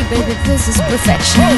you, baby, this is perfection.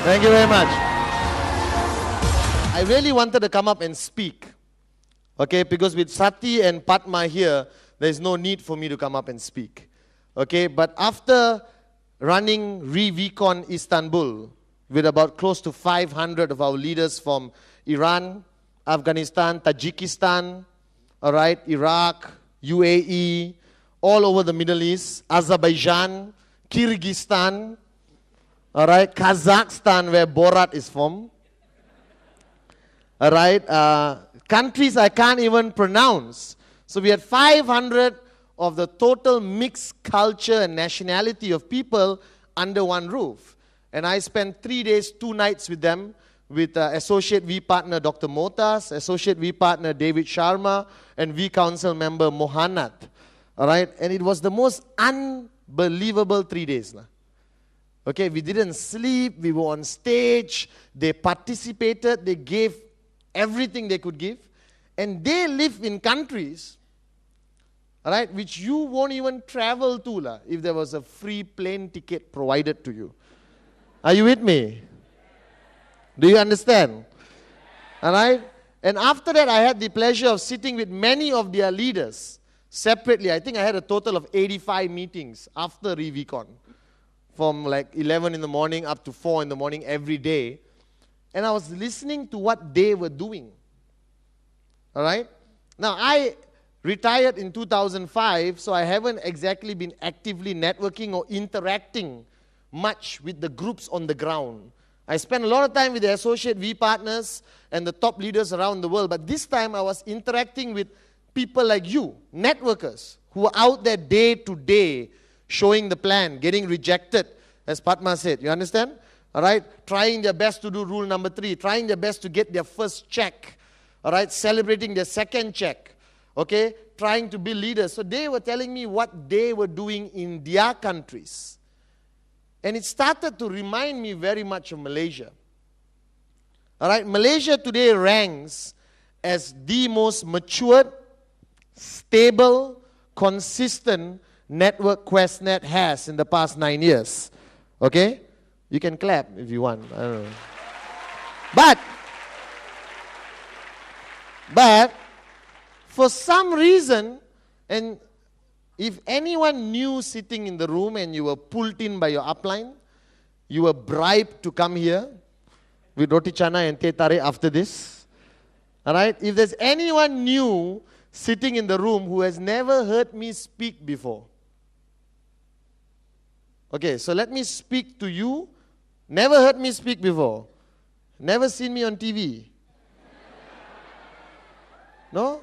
Thank you very much. I really wanted to come up and speak, okay, because with Sati and Padma here, there is no need for me to come up and speak, okay, but after running Revicon Istanbul with about close to 500 of our leaders from Iran, Afghanistan, Tajikistan, all right, Iraq, UAE, all over the Middle East, Azerbaijan, Kyrgyzstan, all right, Kazakhstan, where Borat is from. All right, countries I can't even pronounce. So we had 500 of the total mixed culture and nationality of people under one roof. And I spent 3 days, 2 nights with them, with Associate V Partner Dr. Motas, Associate V Partner David Sharma, and V Council member Mohanat. All right, and it was the most unbelievable 3 days. Okay, we didn't sleep, we were on stage, they participated, they gave everything they could give, and they live in countries, all right, which you won't even travel to if there was a free plane ticket provided to you. Are you with me? Do you understand? All right? And after that, I had the pleasure of sitting with many of their leaders separately. I think I had a total of 85 meetings after Revicon, from like 11 in the morning up to 4 in the morning every day. And I was listening to what they were doing. All right? Now, I retired in 2005, so I haven't exactly been actively networking or interacting much with the groups on the ground. I spent a lot of time with the Associate V Partners and the top leaders around the world, but this time I was interacting with people like you, networkers, who are out there day to day, showing the plan, getting rejected, as Padma said. You understand? All right? Trying their best to do rule number 3, trying their best to get their first check. All right? Celebrating their second check. Okay? Trying to be leaders. So they were telling me what they were doing in their countries. And it started to remind me very much of Malaysia. All right? Malaysia today ranks as the most matured, stable, consistent network QuestNet has in the past 9 years. Okay? You can clap if you want. I don't know. But for some reason, and if anyone new sitting in the room and you were pulled in by your upline, you were bribed to come here with roti chana and teh tarik after this. All right? If there's anyone new sitting in the room who has never heard me speak before, okay, so let me speak to you. Never heard me speak before. Never seen me on TV. No?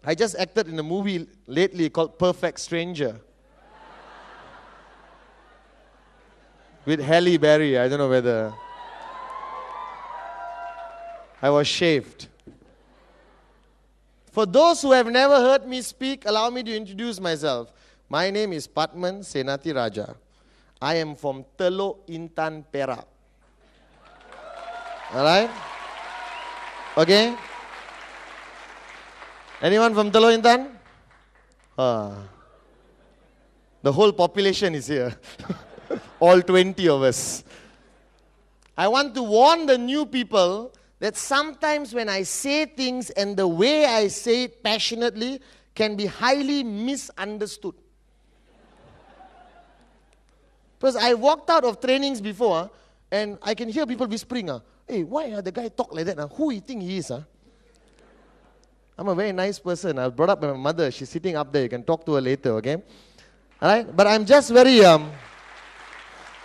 I just acted in a movie lately called Perfect Stranger. With Halle Berry. I don't know whether I was shaved. For those who have never heard me speak, allow me to introduce myself. My name is Padman Senati Raja. I am from Teluk Intan, Perak. Alright? Okay? Anyone from Telok Intan? The whole population is here. All 20 of us. I want to warn the new people that sometimes when I say things and the way I say it passionately can be highly misunderstood. Because I walked out of trainings before and I can hear people whispering, hey, why the guy talk like that? Who you think he is? I'm a very nice person. I was brought up by my mother. She's sitting up there. You can talk to her later, okay? All right? But I'm just very, I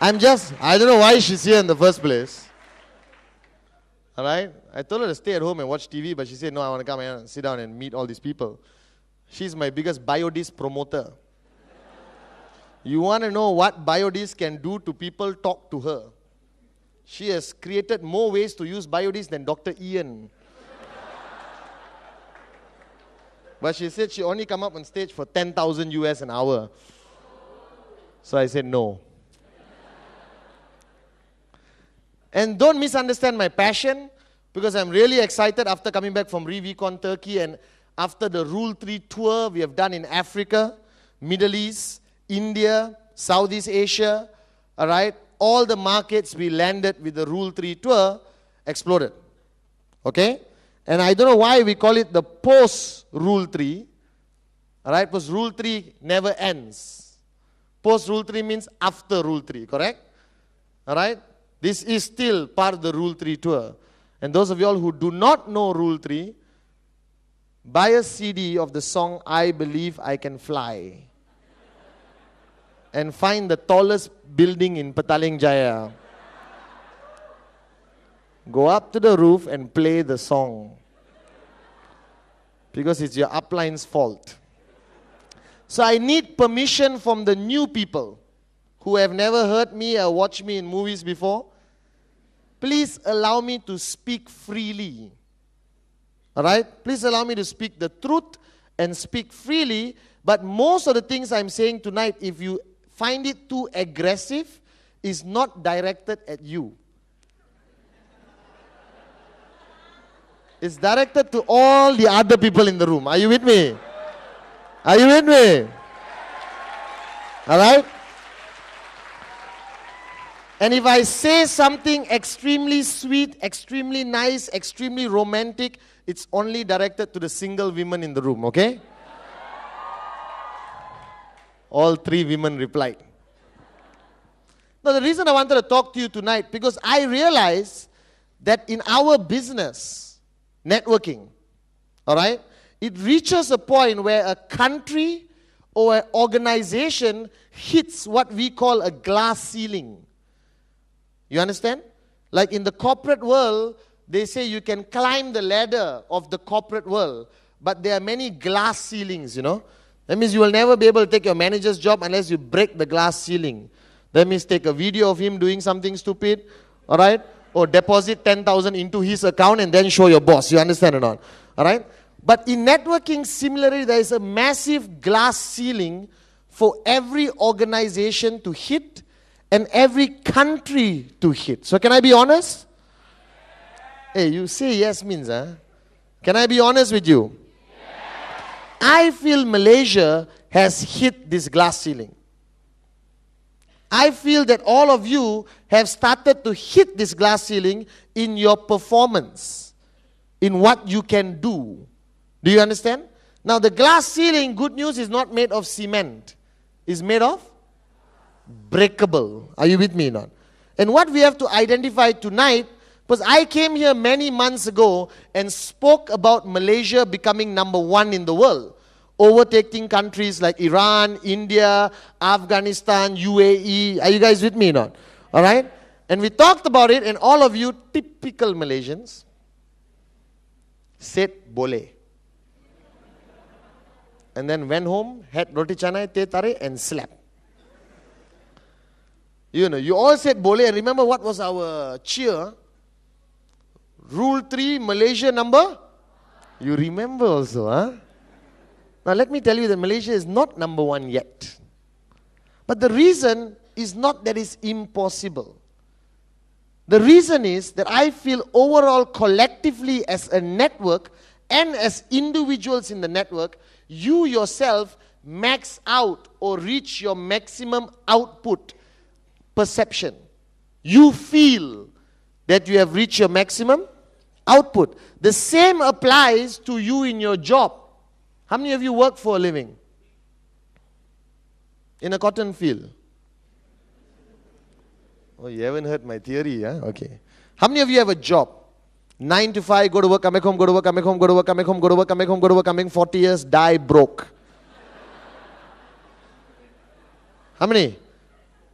don't know why she's here in the first place. All right? I told her to stay at home and watch TV, but she said, no, I want to come and sit down and meet all these people. She's my biggest biodiesel promoter. You want to know what biodiesel can do to people? Talk to her. She has created more ways to use biodiesel than Dr. Ian. But she said she only come up on stage for 10,000 US an hour. So I said no. And don't misunderstand my passion, because I'm really excited after coming back from Revicon Turkey and after the Rule 3 tour we have done in Africa, Middle East, India, Southeast Asia, all right? All the markets we landed with the Rule 3 tour exploded, okay? And I don't know why we call it the post-Rule 3, all right? Because Rule 3 never ends. Post-Rule 3 means after Rule 3, correct? All right? This is still part of the Rule 3 tour. And those of you all who do not know Rule 3, buy a CD of the song I Believe I Can Fly. And find the tallest building in Petaling Jaya. Go up to the roof and play the song. Because it's your upline's fault. So I need permission from the new people who have never heard me or watched me in movies before. Please allow me to speak freely. Alright? Please allow me to speak the truth and speak freely. But most of the things I'm saying tonight, if you find it too aggressive, is not directed at you. It's directed to all the other people in the room. Are you with me? Are you with me? Alright? And if I say something extremely sweet, extremely nice, extremely romantic, it's only directed to the single women in the room, okay? All 3 women replied. Now the reason I wanted to talk to you tonight, because I realize that in our business, networking, all right, it reaches a point where a country or an organization hits what we call a glass ceiling. You understand? Like in the corporate world, they say you can climb the ladder of the corporate world, but there are many glass ceilings, you know. That means you will never be able to take your manager's job unless you break the glass ceiling. That means take a video of him doing something stupid, all right? Or deposit 10,000 into his account and then show your boss. You understand or not? All right? But in networking, similarly, there is a massive glass ceiling for every organization to hit and every country to hit. So can I be honest? Hey, you say yes means, huh? Can I be honest with you? I feel Malaysia has hit this glass ceiling. I feel that all of you have started to hit this glass ceiling in your performance, in what you can do. Do you understand? Now the glass ceiling, good news, is not made of cement. It's made of breakable. Are you with me or not? And what we have to identify tonight, because I came here many months ago and spoke about Malaysia becoming number 1 in the world, overtaking countries like Iran, India, Afghanistan, UAE. Are you guys with me or not? All right? And we talked about it, and all of you, typical Malaysians, said boleh. And then went home, had roti canai, teh tarik, and slept. You know, you all said boleh, and remember what was our cheer? Rule 3, Malaysia number? You remember also, huh? Now let me tell you that Malaysia is not number 1 yet. But the reason is not that it's impossible. The reason is that I feel overall collectively as a network, and as individuals in the network, you yourself max out or reach your maximum output perception. You feel that you have reached your maximum output. The same applies to you in your job. How many of you work for a living? In a cotton field? Oh, you haven't heard my theory, huh? Okay. How many of you have a job? 9 to 5, go to work, come back home, go to work, come back home, go to work, come back home, go to work, come back home, go to work, come back, 40 years, die broke. How many?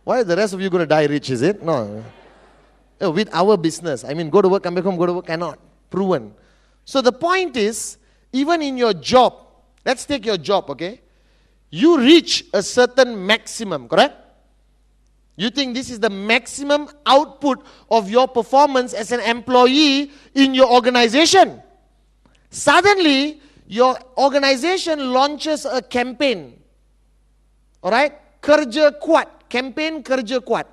Why are the rest of you going to die rich, is it? No. With our business, I mean, go to work, come back home, go to work, cannot. Proven. So the point is, even in your job, let's take your job, okay? You reach a certain maximum, correct? You think this is the maximum output of your performance as an employee in your organization. Suddenly, your organization launches a campaign. Alright? Kerja kuat. Campaign Kerja kuat.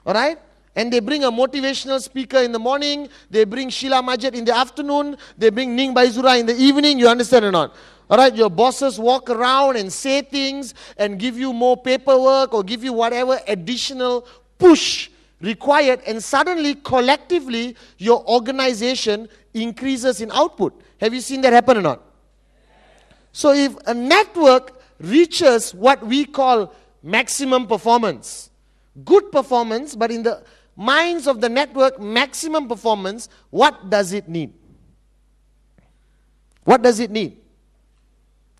Alright? And they bring a motivational speaker in the morning. They bring Sheila Majid in the afternoon. They bring Ning Baizura in the evening. You understand or not? Alright, your bosses walk around and say things and give you more paperwork or give you whatever additional push required, and suddenly, collectively, your organization increases in output. Have you seen that happen or not? So if a network reaches what we call maximum performance, good performance, but in the minds of the network, maximum performance, what does it need? What does it need?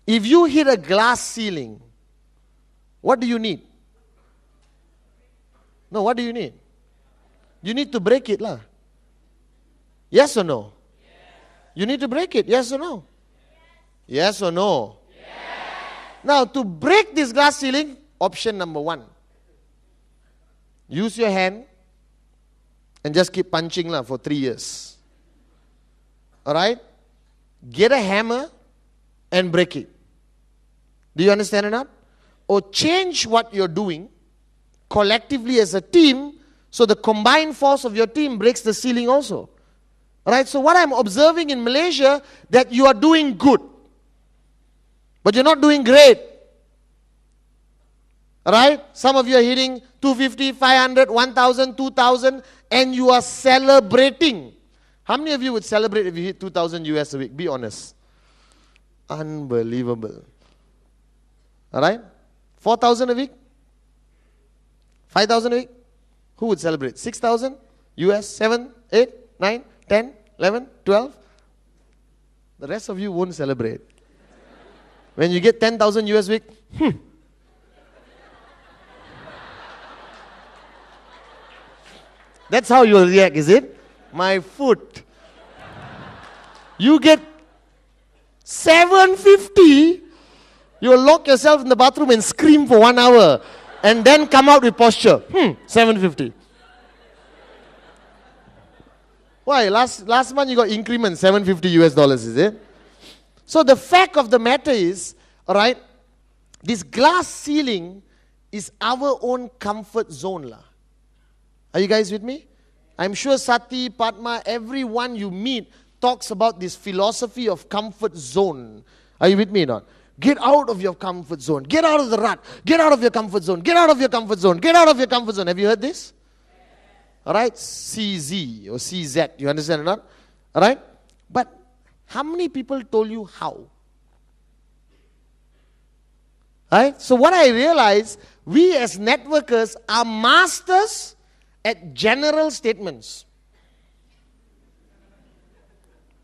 If you hit a glass ceiling, what do you need? No, what do you need? You need to break it, lah. Yes or no? Yes. You need to break it, yes or no? Yes, yes or no? Yes. Now, to break this glass ceiling, option number 1. Use your hand and just keep punching lah for 3 years. Alright? Get a hammer and break it. Do you understand or not? Or change what you're doing collectively as a team, so the combined force of your team breaks the ceiling also. Alright, so what I'm observing in Malaysia, that you are doing good, but you're not doing great. Alright, some of you are hitting 250, 500, 1,000, 2,000, and you are celebrating. How many of you would celebrate if you hit 2,000 US a week? Be honest. Unbelievable. Alright? 4,000 a week? 5,000 a week? Who would celebrate? 6,000? US? 7, 8, 9, 10, 11, 12? The rest of you won't celebrate. When you get 10,000 US a week, That's how you'll react, is it? My foot. You get 750, you'll lock yourself in the bathroom and scream for 1 hour and then come out with posture. 750. Why? Last month you got increment, $750 US, is it? So the fact of the matter is, alright, this glass ceiling is our own comfort zone. Are you guys with me? I'm sure Sati, Padma, everyone you meet talks about this philosophy of comfort zone. Are you with me or not? Get out of your comfort zone. Get out of the rut. Get out of your comfort zone. Get out of your comfort zone. Get out of your comfort zone. Have you heard this? Alright? CZ or CZ. You understand or not? Alright? But how many people told you how? Alright? So what I realize, we as networkers are masters at general statements.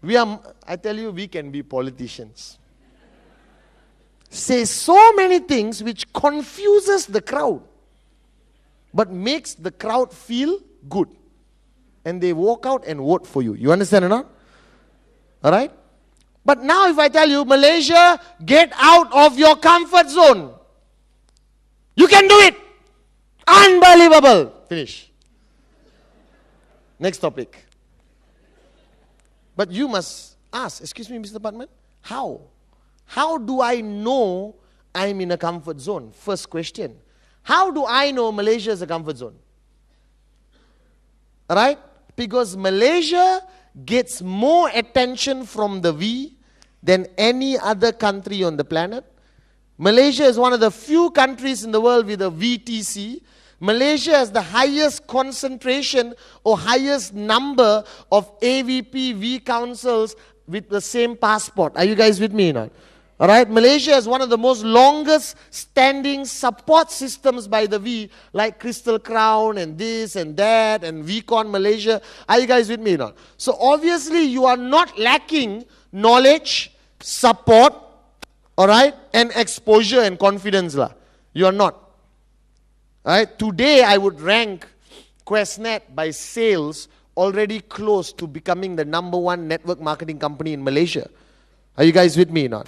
I tell you, we can be politicians. Say so many things which confuses the crowd, but makes the crowd feel good. And they walk out and vote for you. You understand or not? Alright? But now if I tell you, Malaysia, get out of your comfort zone. You can do it. Unbelievable. Finish. Next topic. But you must ask, excuse me, Mr. Padman, how? How do I know I'm in a comfort zone? First question. How do I know Malaysia is a comfort zone? Alright? Because Malaysia gets more attention from the V than any other country on the planet. Malaysia is one of the few countries in the world with a VTC. Malaysia has the highest concentration or highest number of AVP V councils with the same passport. Are you guys with me now? All right, Malaysia has one of the most longest standing support systems by the V, like Crystal Crown and this and that and VCon Malaysia. Are you guys with me now? So obviously you are not lacking knowledge, support, all right, and exposure and confidence lah. You are not. All right, today I would rank Questnet by sales already close to becoming the #1 network marketing company in Malaysia. Are you guys with me now?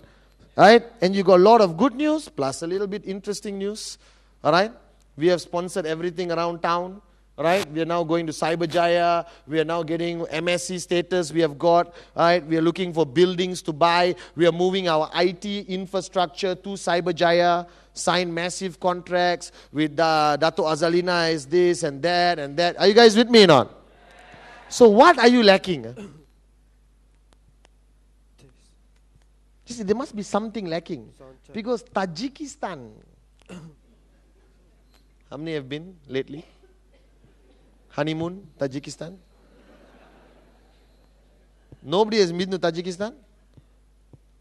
Right? And you got a lot of good news, plus a little bit interesting news. Alright? We have sponsored everything around town. Right? We are now going to Cyberjaya. We are now getting MSc status we have got. Right? We are looking for buildings to buy. We are moving our IT infrastructure to Cyberjaya. Sign massive contracts with Dato' Azalina is this and that and that. Are you guys with me or not? So what are you lacking? You see, there must be something lacking. Because Tajikistan, how many have been lately? Honeymoon, Tajikistan? Nobody has been to Tajikistan?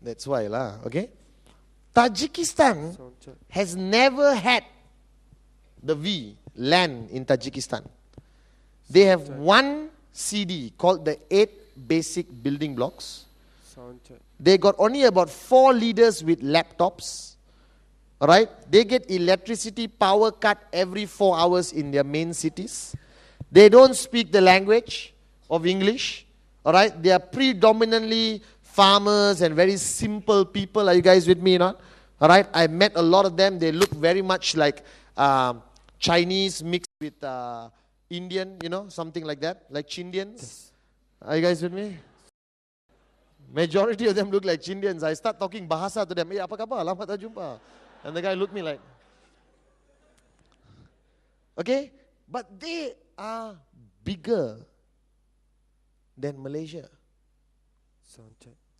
That's why lah, okay? Tajikistan has never had the V, land in Tajikistan. They have one CD called the 8 Basic Building Blocks. They got only about 4 leaders with laptops. Alright? They get electricity power cut every 4 hours in their main cities. They don't speak the language of English. Alright? They are predominantly farmers and very simple people. Are you guys with me or not? Alright? I met a lot of them. They look very much like Chinese mixed with Indian, you know, something like that. Like Chindians. Are you guys with me? Majority of them look like Chindians. I start talking bahasa to them. Apa khabar? Lama tak jumpa. And the guy looked me like. Okay? But they are bigger than Malaysia.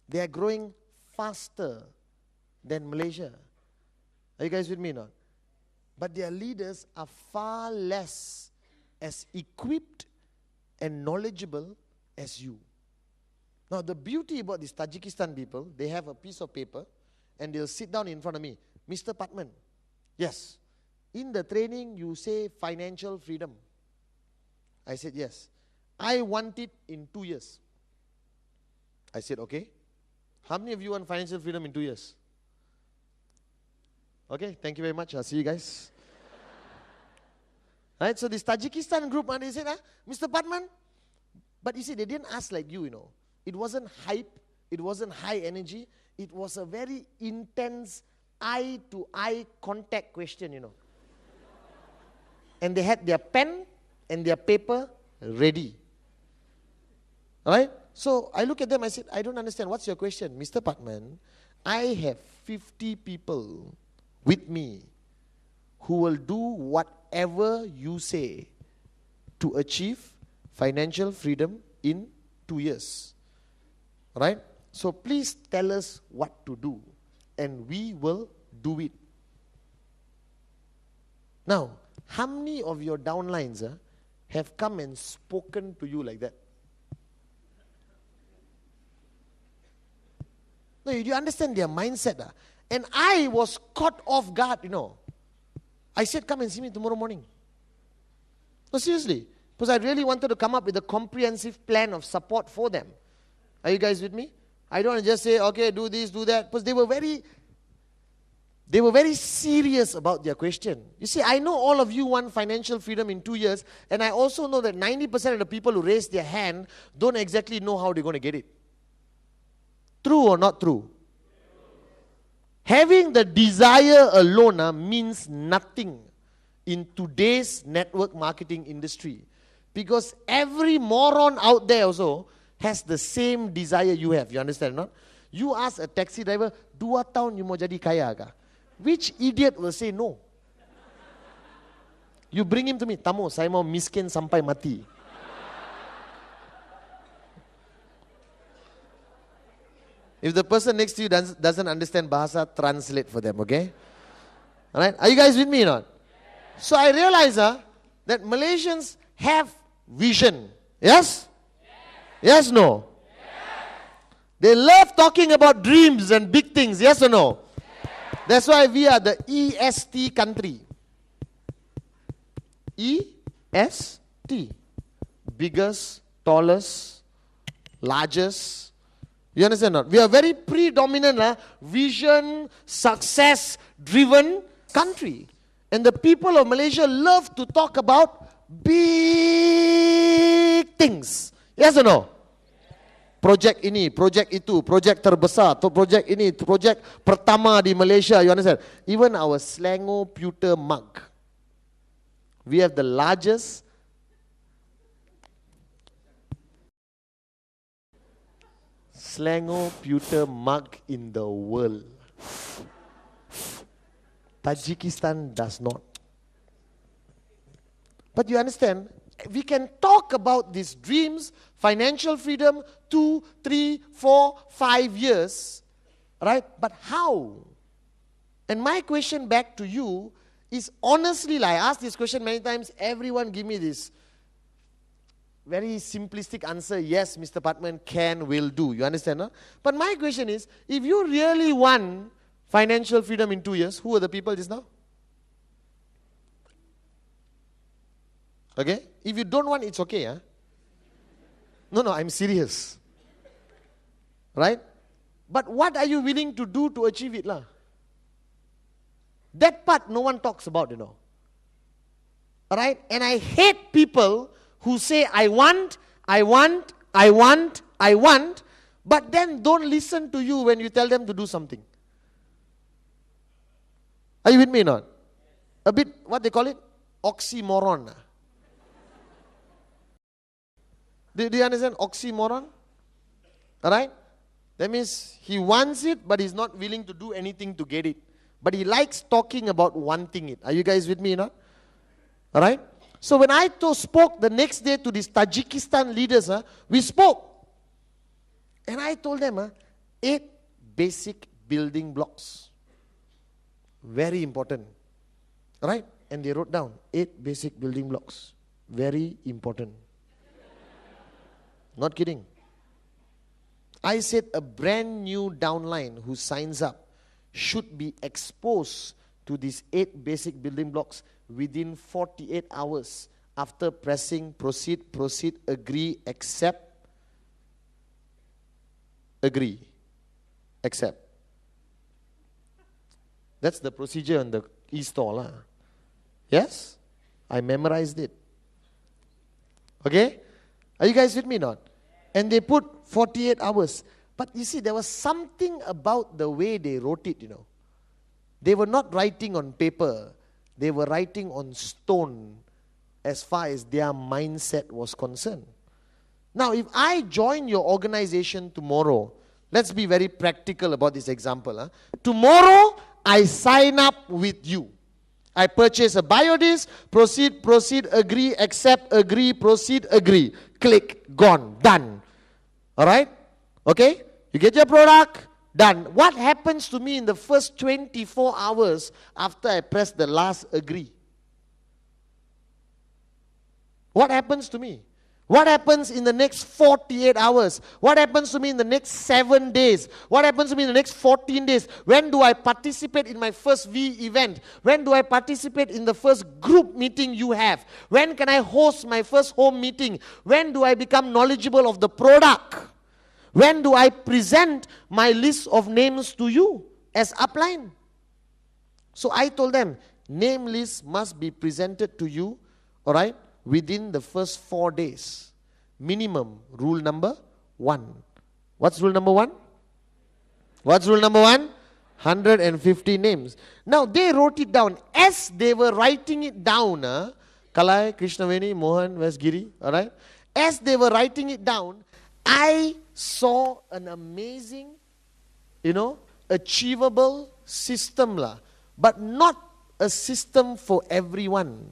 They are growing faster than Malaysia. Are you guys with me now? But their leaders are far less as equipped and knowledgeable as you. Now, the beauty about these Tajikistan people, they have a piece of paper and they'll sit down in front of me. Mr. Patman, yes, in the training you say financial freedom. I said, yes. I want it in 2 years. I said, okay. How many of you want financial freedom in 2 years? Okay, thank you very much. I'll see you guys. Right, so this Tajikistan group, and they said, Mr. Patman, but you see, they didn't ask like you know. It wasn't hype, it wasn't high energy, it was a very intense eye-to-eye contact question, you know. And they had their pen and their paper ready. Alright? So I look at them, I said, I don't understand, what's your question? Mr. Patman, I have 50 people with me who will do whatever you say to achieve financial freedom in 2 years. Right? So please tell us what to do and we will do it. Now, how many of your downlines have come and spoken to you like that? No, do you understand their mindset? And I was caught off guard, you know. I said, come and see me tomorrow morning. No, seriously. Because I really wanted to come up with a comprehensive plan of support for them. Are you guys with me? I don't want to just say, okay, do this, do that. Because they were very serious about their question. You see, I know all of you want financial freedom in 2 years, and I also know that 90% of the people who raise their hand don't exactly know how they're going to get it. True or not true? Having the desire alone means nothing in today's network marketing industry. Because every moron out there also has the same desire you have. You understand or not? You ask a taxi driver, 2 tahun you mau jadi kaya kah? Which idiot will say no? You bring him to me, Tamo, saya mau miskin sampai mati. If the person next to you doesn't understand Bahasa, translate for them, okay? Alright? Are you guys with me or not? So I realize that Malaysians have vision. Yes? Yes, no? They love talking about dreams and big things. Yes or no? That's why we are the EST country. EST. Biggest, tallest, largest. You understand or not? We are very predominant, vision, success-driven country. And the people of Malaysia love to talk about big things. Yes or no? Projek ini, projek itu, projek terbesar, projek ini, projek pertama di Malaysia. You understand? Even our Selangor pewter mug. We have the largest Selangor pewter mug in the world. Tajikistan does not. But you understand, we can talk about these dreams, financial freedom, 2, 3, 4, 5 years, right? But how? And my question back to you is honestly, like I asked this question many times, everyone give me this very simplistic answer, yes, Mr. Patman, can, will, do. You understand? Huh? But my question is, if you really want financial freedom in 2 years, who are the people just now? Okay? If you don't want, it's okay. Huh? No, I'm serious. Right? But what are you willing to do to achieve it? Lah? That part no one talks about, you know. Alright? And I hate people who say, I want, but then don't listen to you when you tell them to do something. Are you with me or not? A bit, what they call it? Oxymoron. Do you understand oxymoron? Alright? That means he wants it, but he's not willing to do anything to get it. But he likes talking about wanting it. Are you guys with me or not? Alright? So when I spoke the next day to these Tajikistan leaders, we spoke. And I told them 8 basic building blocks. Very important. Right? And they wrote down 8 basic building blocks. Very important. Not kidding. I said a brand new downline who signs up should be exposed to these 8 basic building blocks within 48 hours after pressing proceed, agree, accept, agree, accept. That's the procedure on the e-store. Yes? I memorized it. Okay? Are you guys with me or not? And they put 48 hours. But you see, there was something about the way they wrote it, you know. They were not writing on paper. They were writing on stone as far as their mindset was concerned. Now, if I join your organization tomorrow, let's be very practical about this example. Tomorrow, I sign up with you. I purchase a biodisc, proceed, agree, accept, agree, proceed, agree. Click, gone, done. Alright? Okay? You get your product, done. What happens to me in the first 24 hours after I press the last agree? What happens to me? What happens in the next 48 hours? What happens to me in the next 7 days? What happens to me in the next 14 days? When do I participate in my first V event? When do I participate in the first group meeting you have? When can I host my first home meeting? When do I become knowledgeable of the product? When do I present my list of names to you as upline? So I told them, name list must be presented to you, alright, within the first 4 days. Minimum, rule number 1. What's rule number 1? What's rule number 1? 150 names. Now they wrote it down. As they were writing it down, Kalai, Krishnaveni, Mohan, Vesgiri, alright? As they were writing it down, I saw an amazing, achievable system, but not a system for everyone.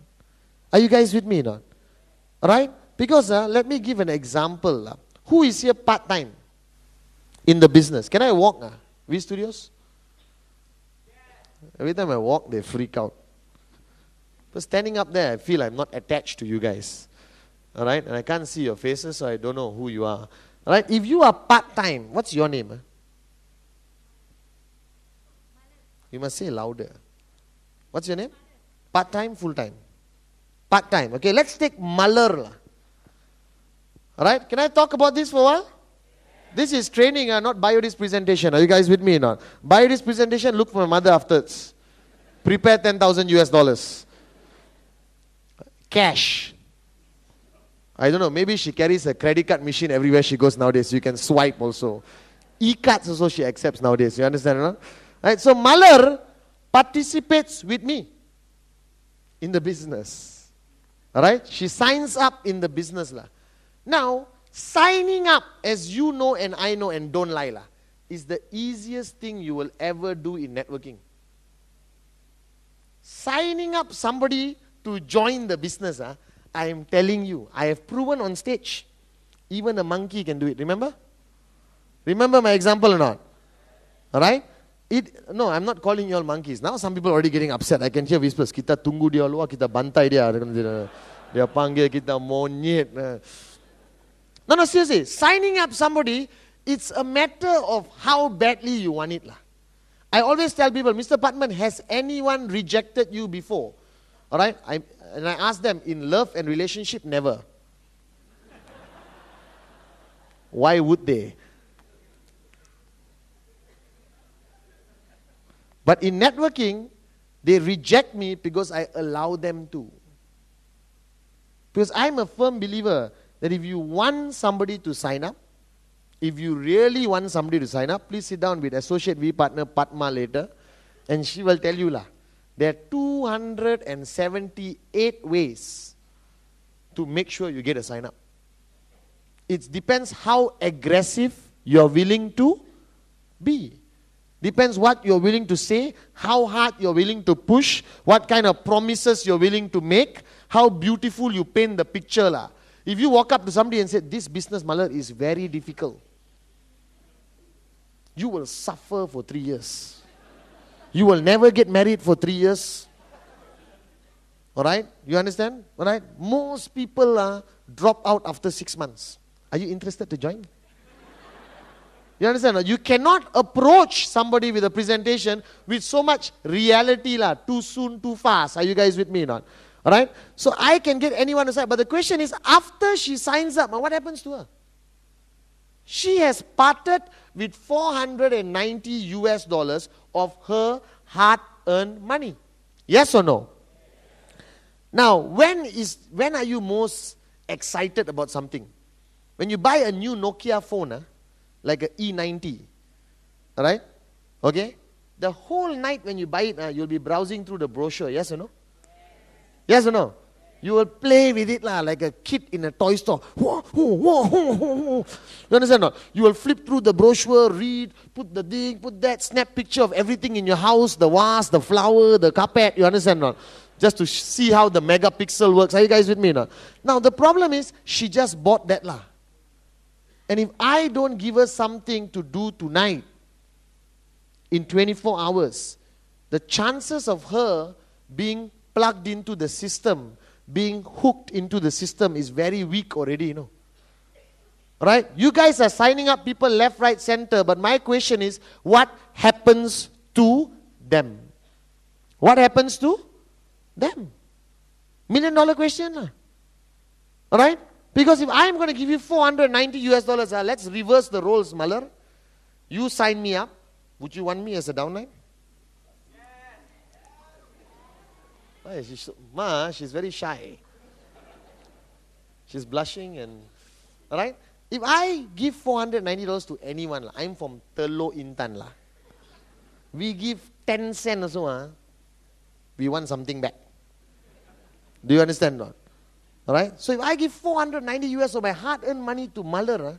Are you guys with me or not? Alright? Because let me give an example. Who is here part-time? in the business. Can I walk? V Studios? Every time I walk, they freak out. But standing up there, I feel I'm not attached to you guys. Alright? And I can't see your faces, so I don't know who you are. Alright? If you are part-time, what's your name? You must say louder. What's your name? Part-time, full-time? Part-time. Okay, let's take Malar. Alright? Can I talk about this for a while? This is training, not biodis presentation. Are you guys with me or not? Biodis presentation, look for my mother afterwards. Prepare 10,000 US dollars. Cash. I don't know, maybe she carries a credit card machine everywhere she goes nowadays. You can swipe also. E-cards also she accepts nowadays. You understand or not? Right, so Malar participates with me in the business. Alright? She signs up in the business. Now, signing up, as you know and I know and don't lie, is the easiest thing you will ever do in networking. Signing up somebody to join the business, I am telling you, I have proven on stage, even a monkey can do it. Remember? Remember my example or not? Alright? No, I'm not calling you all monkeys. Now some people are already getting upset. I can hear whispers. Kita tunggu dia luar, kita bantai dia. Dia panggil kita monyet. No, seriously. Signing up somebody, it's a matter of how badly you want it. I always tell people, Mr. Patman, has anyone rejected you before? Alright? And I ask them, in love and relationship, never. Why would they? But in networking, they reject me because I allow them to. Because I'm a firm believer that if you want somebody to sign up, if you really want somebody to sign up, please sit down with Associate V Partner Padma later, and she will tell you, there are 278 ways to make sure you get a sign up. It depends how aggressive you're willing to be. Depends what you're willing to say, how hard you're willing to push, what kind of promises you're willing to make, how beautiful you paint the picture. If you walk up to somebody and say, this business, Malar, is very difficult, you will suffer for 3 years. You will never get married for 3 years. Alright? You understand? Alright? Most people drop out after 6 months. Are you interested to join? You understand? You cannot approach somebody with a presentation with so much reality, too soon, too fast. Are you guys with me or not? Alright? So I can get anyone to sign. But the question is, after she signs up, what happens to her? She has parted with 490 US dollars of her hard-earned money. Yes or no? Now, when are you most excited about something? When you buy a new Nokia phone, like an E90, alright? Okay? The whole night when you buy it, you'll be browsing through the brochure, yes or no? Yes or no? You will play with it like a kid in a toy store. You understand or not? You will flip through the brochure, read, put the thing, put that, snap picture of everything in your house, the vase, the flower, the carpet, you understand or not? Just to see how the megapixel works. Are you guys with me now? Now the problem is, she just bought that And if I don't give her something to do tonight, in 24 hours, the chances of her being plugged into the system, being hooked into the system is very weak already, Right? You guys are signing up people left, right, center, but my question is, what happens to them? What happens to them? $1 million question. Alright? Because if I'm going to give you 490 US dollars, let's reverse the roles, Malar. You sign me up. Would you want me as a downline? She's very shy. She's blushing and, alright? If I give $490 to anyone, I'm from Telok Intan. We give 10 cents also, we want something back. Do you understand not? Alright? So if I give 490 US of my hard-earned money to Malar,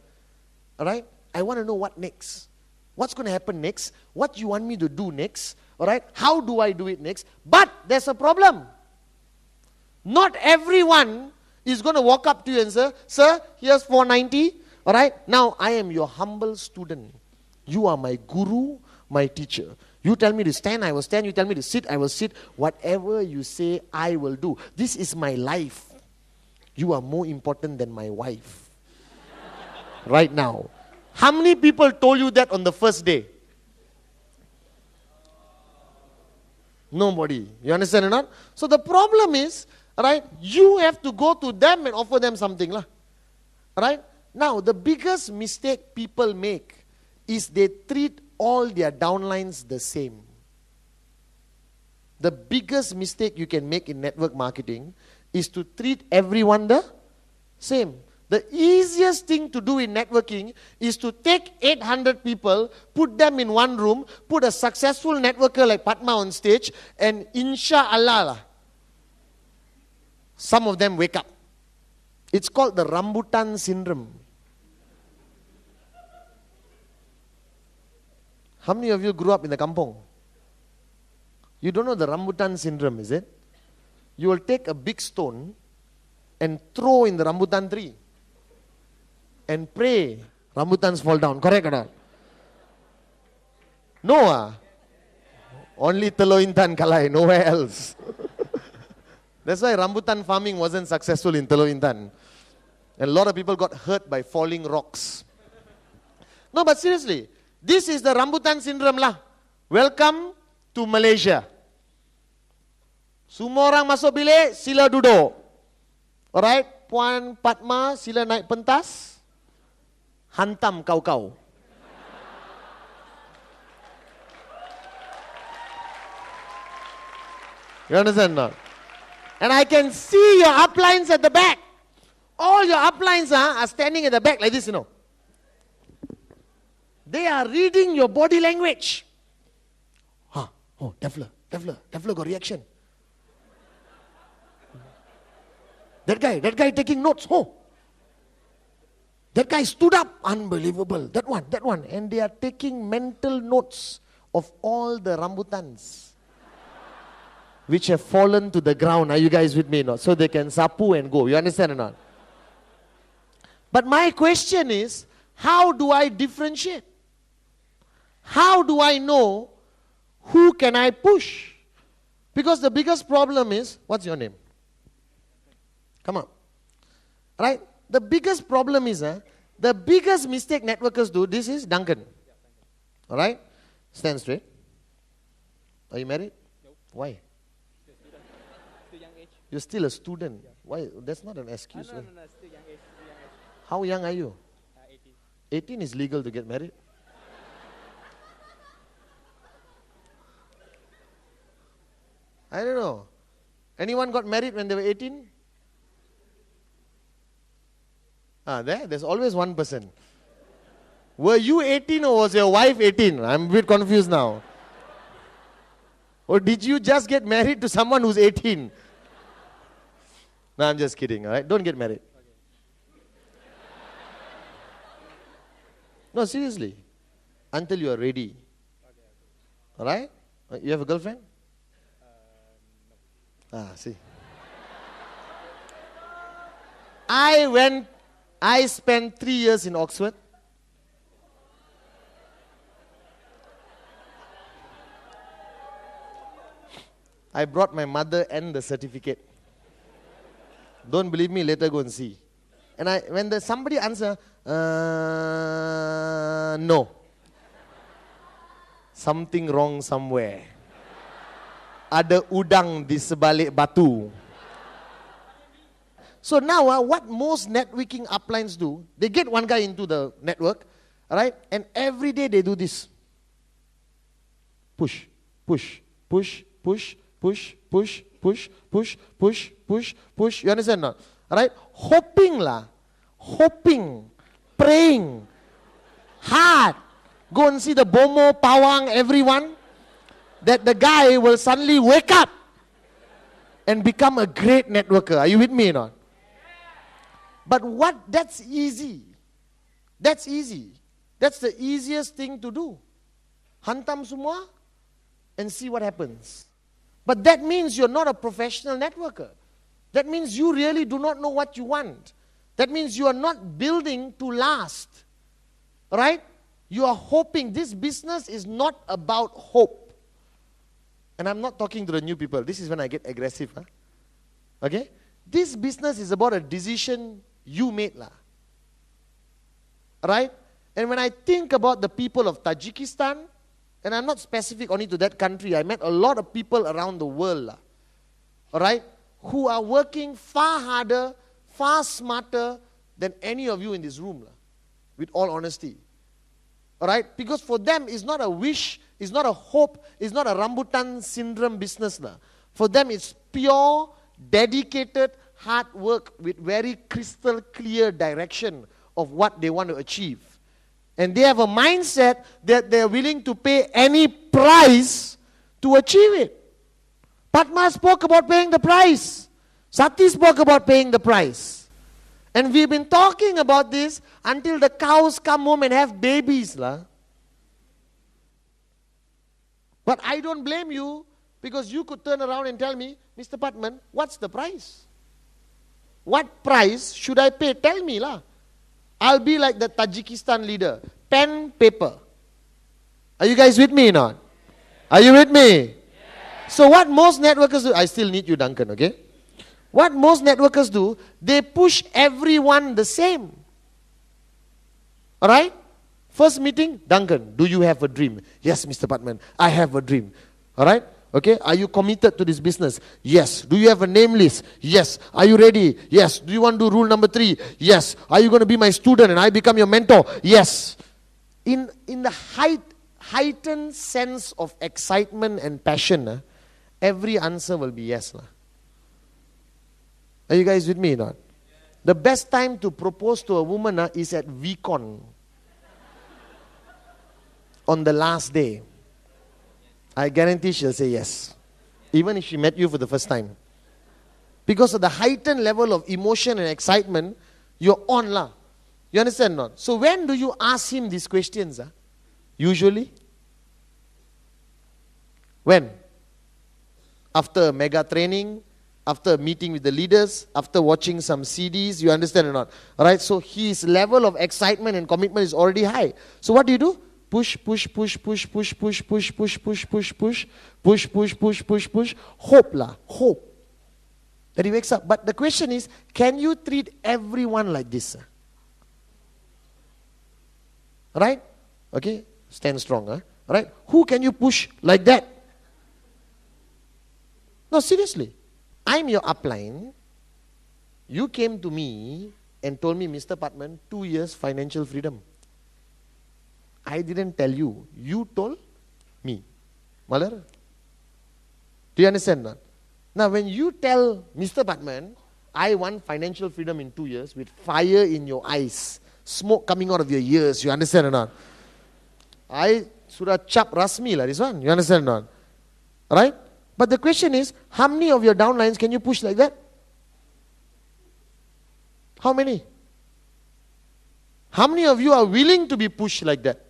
alright, I want to know what next. What's going to happen next? What you want me to do next? Alright? How do I do it next? But there's a problem. Not everyone is going to walk up to you and say, sir, here's 490. Alright? Now I am your humble student. You are my guru, my teacher. You tell me to stand, I will stand. You tell me to sit, I will sit. Whatever you say, I will do. This is my life. You are more important than my wife. Right now. How many people told you that on the first day? Nobody. You understand or not? So the problem is, right, you have to go to them and offer them something. Right? Now, the biggest mistake people make is they treat all their downlines the same. The biggest mistake you can make in network marketing is to treat everyone the same. The easiest thing to do in networking is to take 800 people, put them in one room, put a successful networker like Padma on stage, and inshallah, some of them wake up. It's called the Rambutan Syndrome. How many of you grew up in the kampong? You don't know the Rambutan Syndrome, is it? You will take a big stone and throw in the rambutan tree and pray rambutans fall down. Correct or not? No, only Telok Intan Kalai, nowhere else. That's why rambutan farming wasn't successful in Telok Intan. And a lot of people got hurt by falling rocks. No, but seriously, this is the Rambutan Syndrome lah. Welcome to Malaysia. Semua orang masuk bilik, sila duduk. Alright, Puan Padma, sila naik pentas. Hantam kau-kau. You understand not? And I can see your uplines at the back. All your uplines are standing at the back like this, you know. They are reading your body language. Oh, Defler got reaction. That guy taking notes. Oh, that guy stood up. Unbelievable. That one. And they are taking mental notes of all the rambutans which have fallen to the ground. Are you guys with me? Not? So they can sapu and go. You understand or not? But my question is, how do I differentiate? How do I know who can I push? Because the biggest problem is, what's your name? Come on. Right? The biggest problem is, the biggest mistake networkers do, this is Duncan. Alright? Stand straight. Are you married? No. Why? Still young age. You're still a student. Why? That's not an excuse. No, still young age. How young are you? 18. 18 is legal to get married. I don't know. Anyone got married when they were 18? There's always one person. Were you 18 or was your wife 18? I'm a bit confused now. Or did you just get married to someone who's 18? No, I'm just kidding, all right? Don't get married. No, seriously. Until you are ready. All right? You have a girlfriend? No. See. I spent 3 years in Oxford. I brought my mother and the certificate. Don't believe me, later go and see. And when somebody answer, no. Something wrong somewhere. Ada udang di sebalik batu. So now, what most networking uplines do, they get one guy into the network, right? And every day they do this. Push, push, push, push, push, push, push, push, push, push, push. You understand now? Right? Hoping, praying, hard. Go and see the Bomo, Pawang, everyone. That the guy will suddenly wake up and become a great networker. Are you with me or not? But that's easy. That's easy. That's the easiest thing to do. Hantam semua and see what happens. But that means you're not a professional networker. That means you really do not know what you want. That means you are not building to last. Right? You are hoping. This business is not about hope. And I'm not talking to the new people. This is when I get aggressive. Huh? Okay? This business is about a decision you made. Right? And when I think about the people of Tajikistan, and I'm not specific only to that country, I met a lot of people around the world. Alright? Who are working far harder, far smarter than any of you in this room. With all honesty. Alright? Because for them, it's not a wish, it's not a hope, it's not a Rambutan Syndrome business. For them, it's pure, dedicated, hard work with very crystal clear direction of what they want to achieve. And they have a mindset that they're willing to pay any price to achieve it. Padma spoke about paying the price. Sati spoke about paying the price. And we've been talking about this until the cows come home and have babies. But I don't blame you, because you could turn around and tell me, Mr. Patman, what's the price? What price should I pay? Tell me. I'll be like the Tajikistan leader. Pen, paper. Are you guys with me or not? Are you with me? Yeah. So what most networkers do, I still need you, Duncan, okay? What most networkers do, they push everyone the same. Alright? First meeting, Duncan, do you have a dream? Yes, Mr. Patman, I have a dream. Alright? Okay, are you committed to this business? Yes. Do you have a name list? Yes. Are you ready? Yes. Do you want to do rule number 3? Yes. Are you going to be my student and I become your mentor? Yes. In the heightened sense of excitement and passion, every answer will be yes. Are you guys with me or not? The best time to propose to a woman is at VCon. On the last day. I guarantee she'll say yes. Even if she met you for the first time. Because of the heightened level of emotion and excitement, you're on . You understand or not? So when do you ask him these questions? Usually? When? After a mega training, after a meeting with the leaders, after watching some CDs, you understand or not? Alright, so his level of excitement and commitment is already high. So what do? Push, push, push, push, push, push, push, push, push, push, push, push, push, push, push, push. Hope hope. That he wakes up. But the question is, can you treat everyone like this? Right? Okay? Stand strong. Right? Who can you push like that? No, seriously. I'm your upline. You came to me and told me, Mr. Patman, 2 years financial freedom. I didn't tell you. You told me. Malar? Do you understand that? Now, when you tell Mr. Patman, I want financial freedom in 2 years with fire in your eyes, smoke coming out of your ears, you understand or not? I surah chap rasmi this one. You understand or not? Right? But the question is, how many of your downlines can you push like that? How many? How many of you are willing to be pushed like that?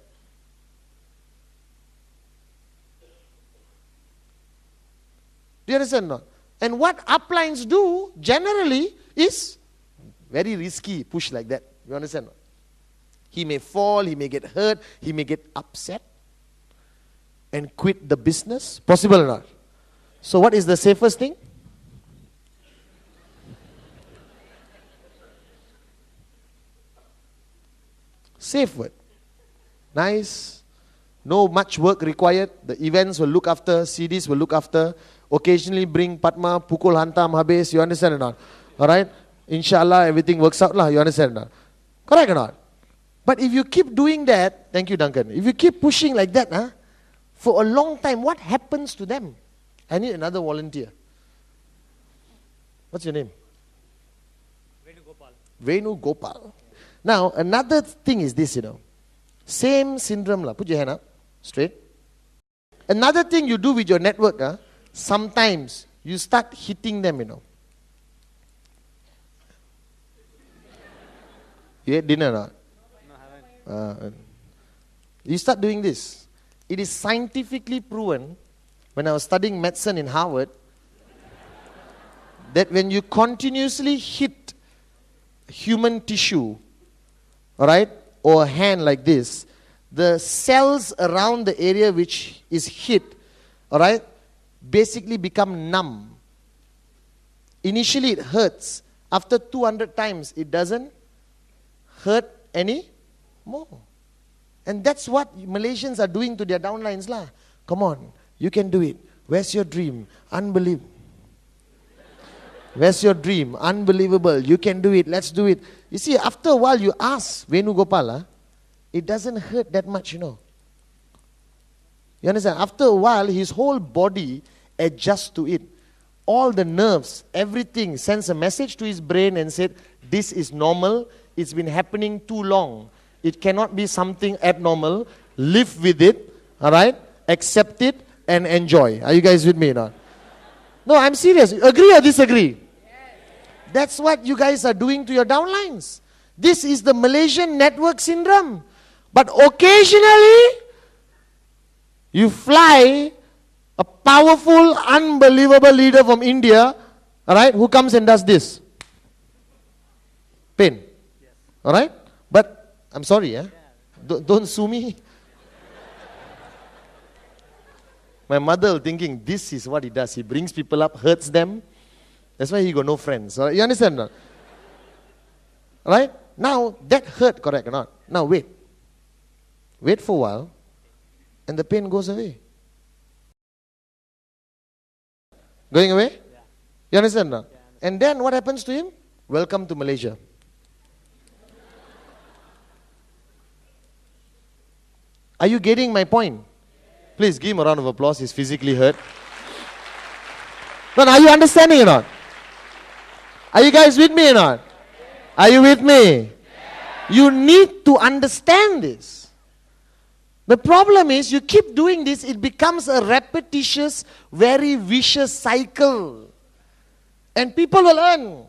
Do you understand or not? And what uplines do generally is very risky, push like that. You understand or not? He may fall, he may get hurt, he may get upset and quit the business. Possible or not? So what is the safest thing? Safe word. Nice. No much work required. The events will look after, CDs will look after. Occasionally bring Padma, pukul hantam habis. You understand or not? Alright? Inshallah everything works out lah. You understand or not? Correct or not? But if you keep doing that, thank you Duncan. If you keep pushing like that, for a long time, what happens to them? I need another volunteer. What's your name? Venu Gopal. Now, another thing is this, Same syndrome lah. Put your hand up. Straight. Another thing you do with your network, sometimes you start hitting them, You ate dinner or not? No, I haven't. You start doing this. It is scientifically proven, when I was studying medicine in Harvard, that when you continuously hit human tissue, alright, or a hand like this, the cells around the area which is hit, all right, basically become numb. Initially it hurts. After 200 times, it doesn't hurt any more. And that's what Malaysians are doing to their downlines lah. Come on, you can do it. Where's your dream? Unbelievable. Where's your dream? Unbelievable. You can do it. Let's do it. You see, after a while you ask Venu Gopal, it doesn't hurt that much, you know. You understand? After a while, his whole body adjusts to it. All the nerves, everything sends a message to his brain and said, this is normal. It's been happening too long. It cannot be something abnormal. Live with it, all right? Accept it and enjoy. Are you guys with me or not? No, I'm serious. Agree or disagree? Yes. That's what you guys are doing to your downlines. This is the Malaysian network syndrome. But occasionally, you fly a powerful, unbelievable leader from India, all right, who comes and does this. Pain. Yes. All right? But, I'm sorry, don't sue me. My mother thinking, this is what he does. He brings people up, hurts them. That's why he got no friends. All right? You understand? All right? Now, that hurt, correct or not? Now, wait. Wait for a while, and the pain goes away. Going away? Yeah. You understand now? Yeah, and then what happens to him? Welcome to Malaysia. Are you getting my point? Please give him a round of applause. He's physically hurt. No, are you understanding or not? Are you guys with me or not? Are you with me? You need to understand this. The problem is, you keep doing this, it becomes a repetitious, very vicious cycle. And people will earn.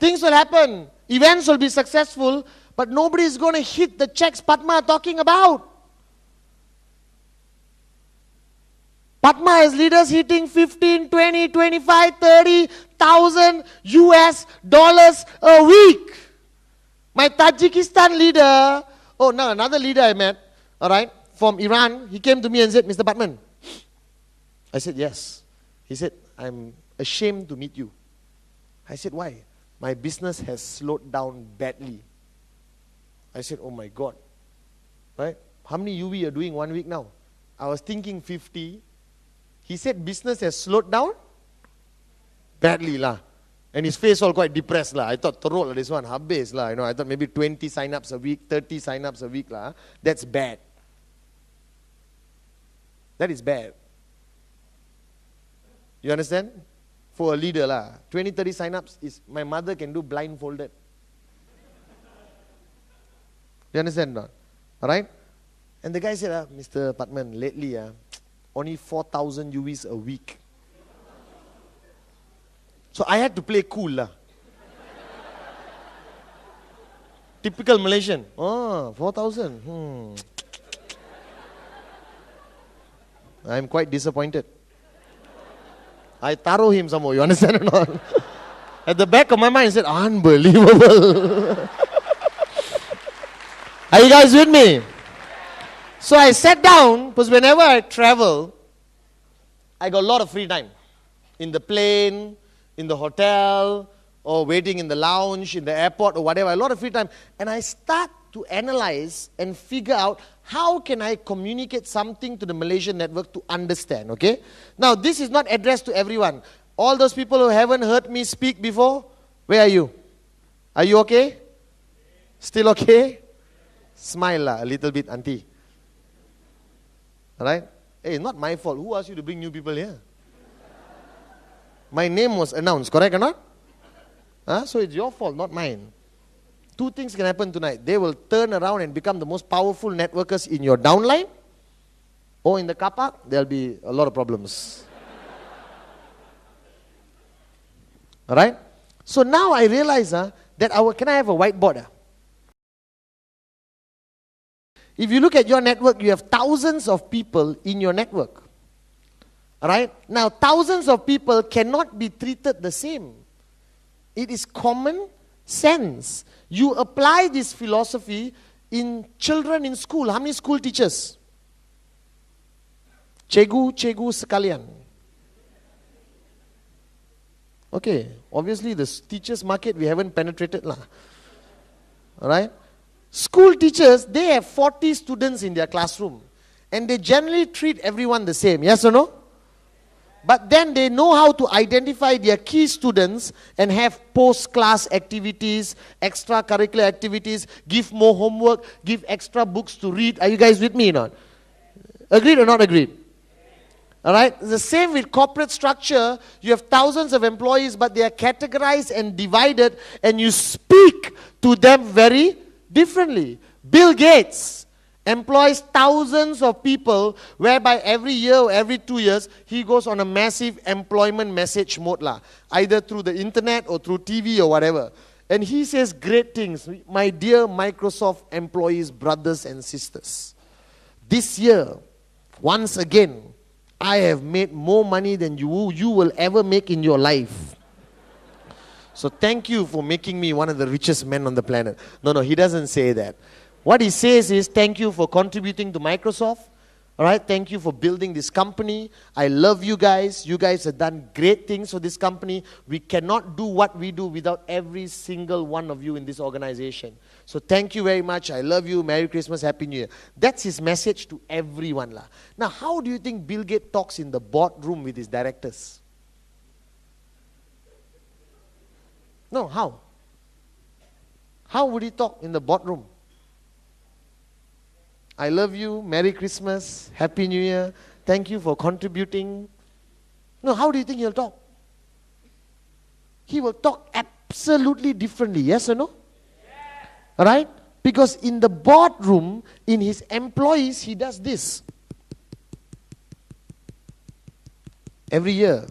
Things will happen. Events will be successful, but nobody is going to hit the checks Padma are talking about. Padma has leaders hitting 15, 20, 25, 30,000 US dollars a week. My Tajikistan leader, another leader I met, all right, from Iran, he came to me and said, Mr. Batman. I said, yes. He said, I'm ashamed to meet you. I said, why? My business has slowed down badly. I said, oh my God. Right? How many UV are doing 1 week now? I was thinking 50. He said business has slowed down badly lah. And his face all quite depressed lah. I thought, teruk lah this one, habis lah. I thought maybe 20 sign-ups a week, 30 sign-ups a week lah. That's bad. That is bad. You understand? For a leader lah. 20, 30 sign-ups is, my mother can do blindfolded. You understand not? Alright? And the guy said, Mr. Patman, lately, only 4,000 UVs a week. So I had to play cool lah. Typical Malaysian. 4,000. I'm quite disappointed. I taro him some more, you understand or not? At the back of my mind, I said, unbelievable. Are you guys with me? So I sat down, because whenever I travel, I got a lot of free time. In the plane, in the hotel, or waiting in the lounge, in the airport, or whatever, a lot of free time. And I start to analyze and figure out how can I communicate something to the Malaysian network to understand, okay? Now, this is not addressed to everyone. All those people who haven't heard me speak before, where are you? Are you okay? Still okay? Smile lah, a little bit, auntie. Alright? Hey, not my fault. Who asked you to bring new people here? My name was announced, correct or not? So it's your fault, not mine. Two things can happen tonight. They will turn around and become the most powerful networkers in your downline, or in the car park, there'll be a lot of problems. Alright? So now I realize that can I have a whiteboard? If you look at your network, you have thousands of people in your network. Alright? Now, thousands of people cannot be treated the same. It is common sense. You apply this philosophy in children in school, how many school teachers? Cikgu sekalian. Okay, obviously the teachers market we haven't penetrated lah. Alright? School teachers, they have 40 students in their classroom. And they generally treat everyone the same. Yes or no? But then they know how to identify their key students and have post-class activities, extracurricular activities, give more homework, give extra books to read. Are you guys with me or not? Agreed or not agreed? Alright? The same with corporate structure. You have thousands of employees, but they are categorized and divided, and you speak to them very differently. Bill Gates employs thousands of people, whereby every year or every 2 years, he goes on a massive employment message mode lah, either through the internet or through TV or whatever. And he says great things. My dear Microsoft employees, brothers and sisters, this year, once again, I have made more money than you will ever make in your life. So thank you for making me one of the richest men on the planet. No, he doesn't say that. What he says is, thank you for contributing to Microsoft. All right, thank you for building this company. I love you guys. You guys have done great things for this company. We cannot do what we do without every single one of you in this organization. So thank you very much. I love you. Merry Christmas, Happy New Year. That's his message to everyone lah. Now, how do you think Bill Gates talks in the boardroom with his directors? No, how? How would he talk in the boardroom? I love you, Merry Christmas, Happy New Year, thank you for contributing. No, how do you think he'll talk? He will talk absolutely differently, yes or no? Yes. Alright? Because in the boardroom, in his employees, he does this. Every year,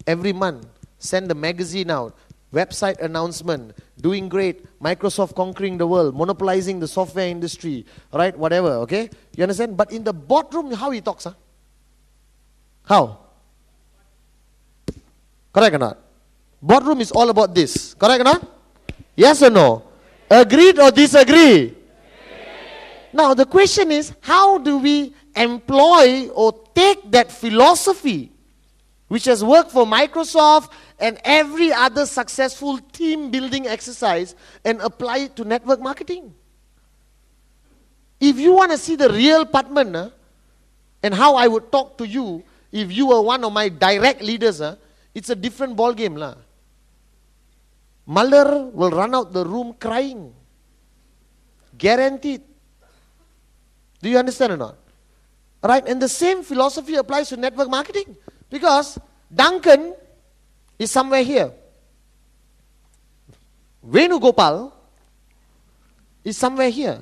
every month, send a magazine out. Website announcement, doing great, Microsoft conquering the world, monopolizing the software industry, right? Whatever, okay? You understand? But in the boardroom, how he talks, huh? How? Correct or not? Boardroom is all about this. Correct or not? Yes or no? Agreed or disagree? Now the question is, how do we employ or take that philosophy which has worked for Microsoft and every other successful team building exercise and apply it to network marketing? If you want to see the real Padman and how I would talk to you if you were one of my direct leaders, it's a different ball game lah. Muller will run out the room crying. Guaranteed. Do you understand or not? Right? And the same philosophy applies to network marketing. Because Duncan is somewhere here. Venugopal is somewhere here.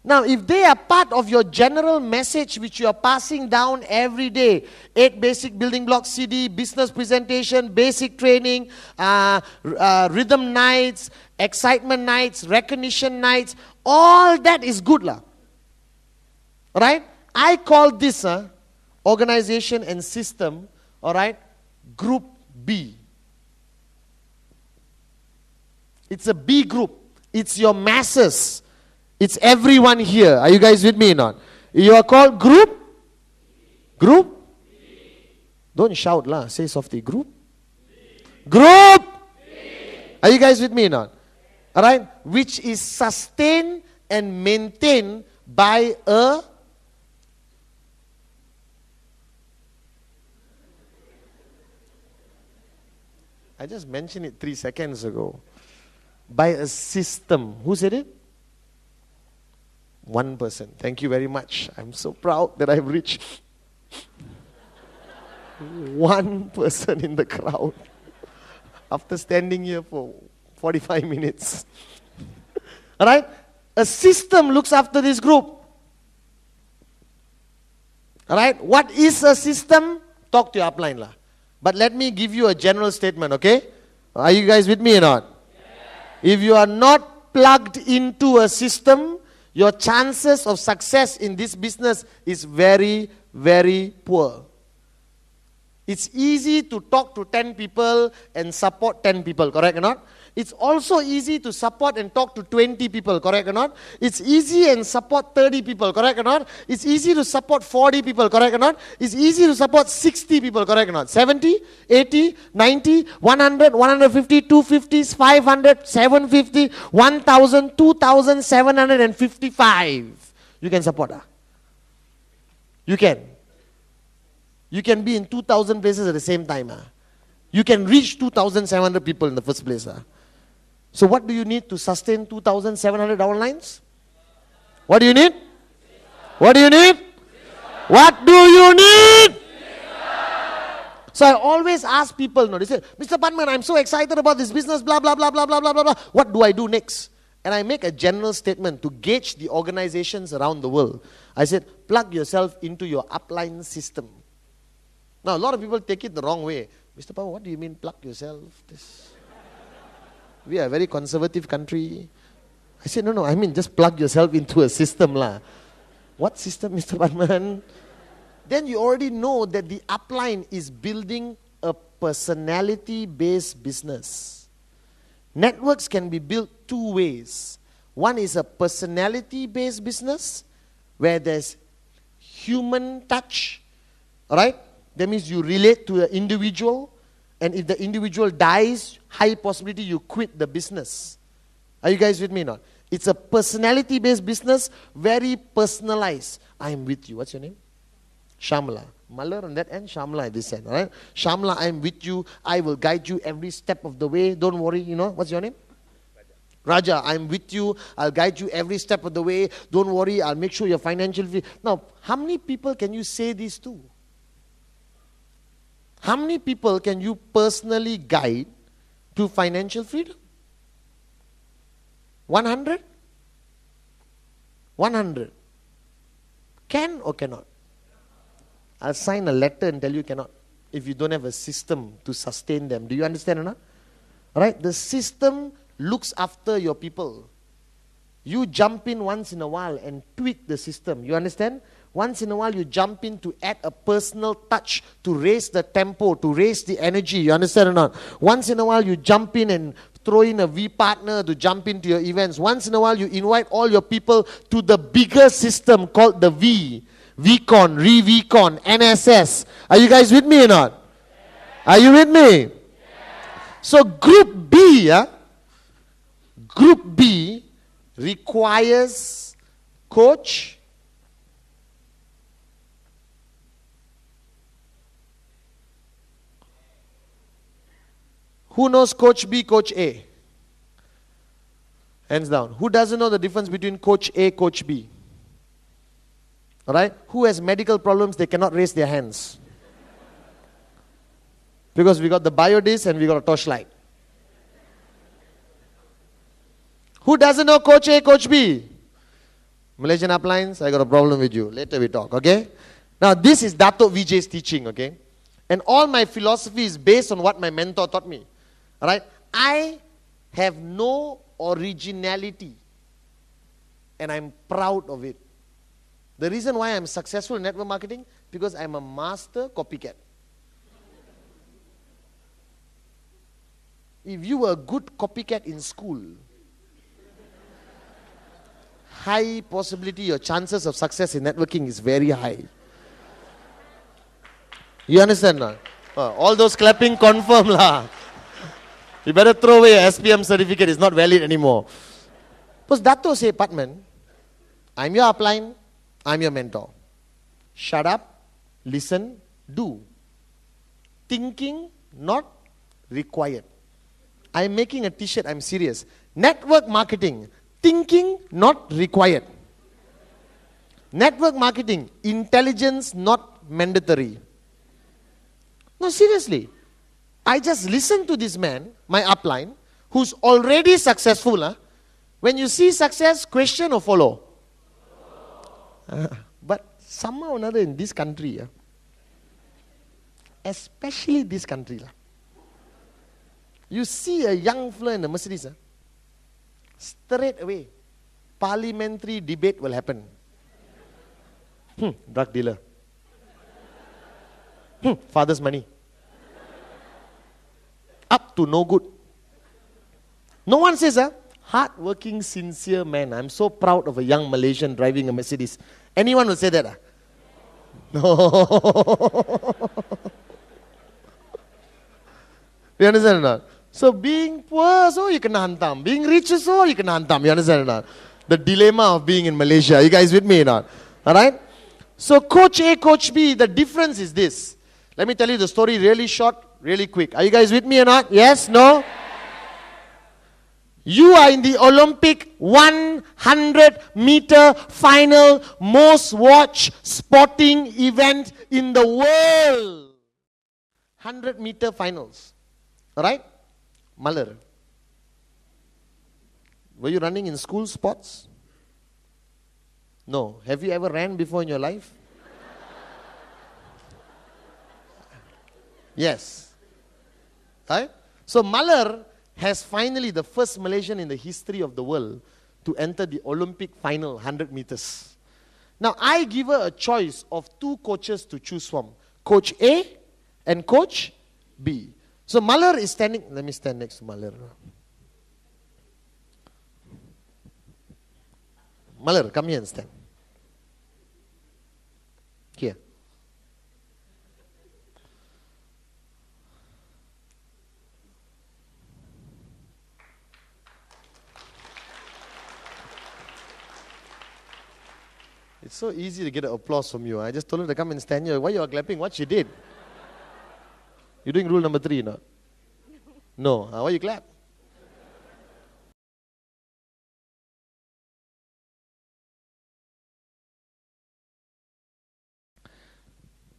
Now, if they are part of your general message which you are passing down every day, 8 basic building blocks CD, business presentation, basic training, rhythm nights, excitement nights, recognition nights, all that is good lah. Right? I call this organization and system, all right, group B. It's a B group. It's your masses. It's everyone here. Are you guys with me or not? You are called group? Group? Don't shout lah. Say softly. Group? Group? Are you guys with me or not? All right? Which is sustained and maintained by a I just mentioned it 3 seconds ago. By a system. Who said it? One person. Thank you very much. I'm so proud that I've reached one person in the crowd after standing here for 45 minutes. Alright? A system looks after this group. Alright? What is a system? Talk to your upline lah. But let me give you a general statement, okay? Are you guys with me or not? Yeah. If you are not plugged into a system, your chances of success in this business is very, very poor. It's easy to talk to 10 people and support 10 people, correct or not? It's also easy to support and talk to 20 people, correct or not? It's easy and support 30 people, correct or not? It's easy to support 40 people, correct or not? It's easy to support 60 people, correct or not? 70, 80, 90, 100, 150, 250, 500, 750, 1,000, 2,755. You can support. You can. You can be in 2,000 places at the same time. You can reach 2,700 people in the first place. So what do you need to sustain 2,700 downlines? What do you need? What do you need? What do you need? So I always ask people, they say, Mr. Padman, I'm so excited about this business, blah, blah, blah, blah, blah, blah, blah, blah. What do I do next? And I make a general statement to gauge the organizations around the world. I said, plug yourself into your upline system. Now, a lot of people take it the wrong way. Mr. Padman, what do you mean plug yourself? We are a very conservative country. I said, no, I mean just plug yourself into a system. What system, Mr. Padman? Then you already know that the upline is building a personality-based business. Networks can be built two ways. One is a personality-based business where there's human touch. Alright? That means you relate to an individual, and if the individual dies, high possibility you quit the business. Are you guys with me or not? It's a personality-based business, very personalized. I am with you. What's your name? Shamla. Malar on that end, Shamla at this end. All right? Shamla, I am with you. I will guide you every step of the way. Don't worry, What's your name? Raja, I am with you. I'll guide you every step of the way. Don't worry, I'll make sure you're financially free. Now, how many people can you say this to? How many people can you personally guide to financial freedom? 100? 100. Can or cannot? I'll sign a letter and tell you cannot. If you don't have a system to sustain them. Do you understand or not? Alright? The system looks after your people. You jump in once in a while and tweak the system. You understand? Once in a while you jump in to add a personal touch to raise the tempo, to raise the energy. You understand or not? Once in a while you jump in and throw in a V partner to jump into your events. Once in a while you invite all your people to the bigger system called the V. VCon, Re-VCon, NSS. Are you guys with me or not? Are you with me? So Group B, Group B requires coach, who knows Coach B, Coach A? Hands down. Who doesn't know the difference between Coach A, Coach B? Alright? Who has medical problems, they cannot raise their hands. Because we got the biodisc and we got a torchlight. Who doesn't know Coach A, Coach B? Malaysian uplines, I got a problem with you. Later we talk, okay? Now this is Dato Vijay's teaching, okay? And all my philosophy is based on what my mentor taught me. Alright? I have no originality. And I'm proud of it. The reason why I'm successful in network marketing, because I'm a master copycat. If you were a good copycat in school, high possibility your chances of success in networking is very high. You understand now? All those clapping confirm lah. You better throw away your SPM certificate, it's not valid anymore. Because Dato say, Padman, I'm your upline, I'm your mentor. Shut up, listen, do. Thinking not required. I'm making a t-shirt, I'm serious. Network marketing, thinking not required. Network marketing, intelligence not mandatory. No, seriously. I just listen to this man, my upline, who's already successful. When you see success, question or follow? But somehow or another in this country, especially this country, you see a young fella in the Mercedes, straight away, parliamentary debate will happen. Drug dealer. Father's money. Up to no good. No one says, hard-working, sincere man. I'm so proud of a young Malaysian driving a Mercedes. Anyone will say that? No. You understand or not? So being poor, so you can hantam. Being rich, so you can hantam. You understand or not? The dilemma of being in Malaysia. You guys with me or not? Alright? So coach A, coach B, the difference is this. Let me tell you the story really short, really quick. Are you guys with me or not? Yes? No? You are in the Olympic 100-meter final most watched sporting event in the world. 100-meter finals. Alright? Malar. Were you running in school sports? No. Have you ever ran before in your life? Yes. Right? So Malar has finally the first Malaysian in the history of the world to enter the Olympic final 100 meters. Now I give her a choice of two coaches to choose from. Coach A and Coach B. So Malar is standing, let me stand next to Malar. Malar, come here and stand. Here. It's so easy to get an applause from you. I just told her to come and stand here. Why you are clapping? What she did? You're doing rule number 3, no? No. Why you clap?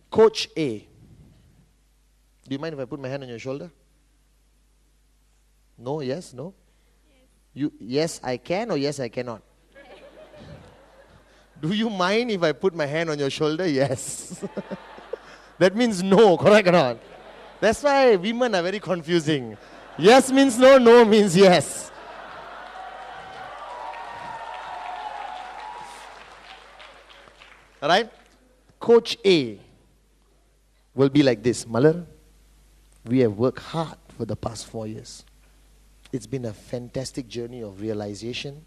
Coach A. Do you mind if I put my hand on your shoulder? No, yes, no? Yes, I can or yes, I cannot? Do you mind if I put my hand on your shoulder? Yes. That means no, correct or not? That's why women are very confusing. Yes means no, no means yes. Alright? Coach A will be like this. Malar, we have worked hard for the past 4 years. It's been a fantastic journey of realization.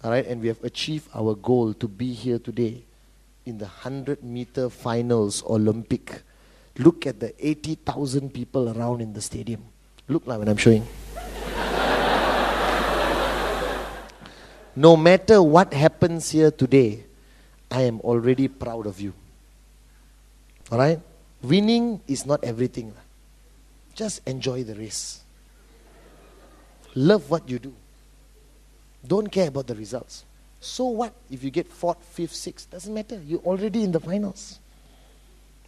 Alright, and we have achieved our goal to be here today in the 100-meter finals Olympic. Look at the 80,000 people around in the stadium. Look like when I'm showing. No matter what happens here today, I am already proud of you. Alright? Winning is not everything. Just enjoy the race. Love what you do. Don't care about the results. So what if you get 4th, 5th, 6th? Doesn't matter. You're already in the finals.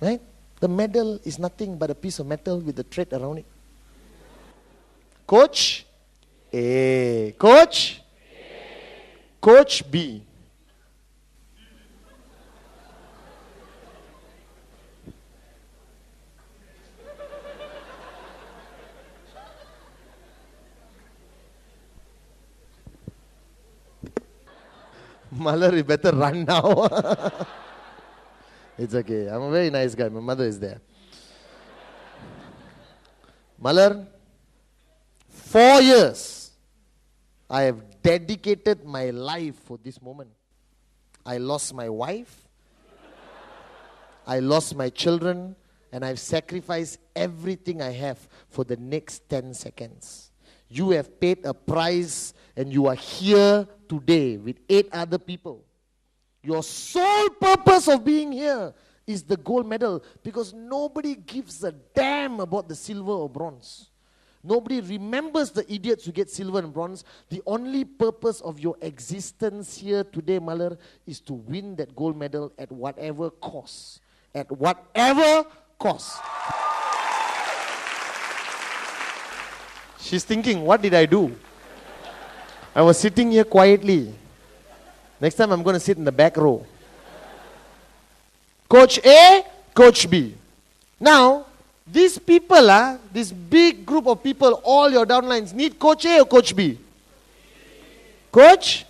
Right? The medal is nothing but a piece of metal with a thread around it. Coach A. Coach A. Coach B. Malar, you better run now. It's okay. I'm a very nice guy. My mother is there. Malar, 4 years I have dedicated my life for this moment. I lost my wife. I lost my children. And I've sacrificed everything I have for the next 10 seconds. You have paid a price and you are here today with 8 other people. Your sole purpose of being here is the gold medal because nobody gives a damn about the silver or bronze. Nobody remembers the idiots who get silver and bronze. The only purpose of your existence here today, Malar, is to win that gold medal at whatever cost. At whatever cost. She's thinking, what did I do? I was sitting here quietly. Next time I'm going to sit in the back row. Coach A, Coach B. Now, these people, this big group of people, all your downlines, need Coach A or Coach B? Coach?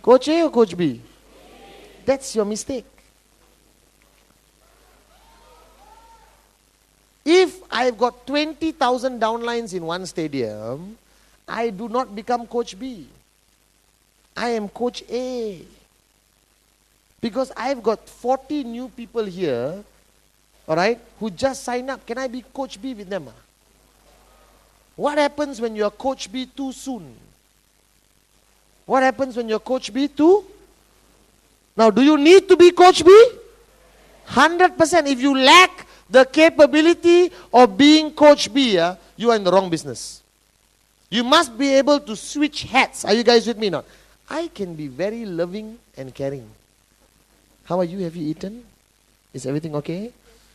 Coach A or Coach B? That's your mistake. If I've got 20,000 downlines in one stadium, I do not become Coach B. I am Coach A. Because I've got 40 new people here, all right, who just sign up. Can I be Coach B with them? What happens when you're Coach B too soon? What happens when you're Coach B too? Now, do you need to be Coach B? 100%. If you lack the capability of being Coach B, you are in the wrong business. You must be able to switch hats. Are you guys with me now? I can be very loving and caring. How are you? Have you eaten? Is everything okay?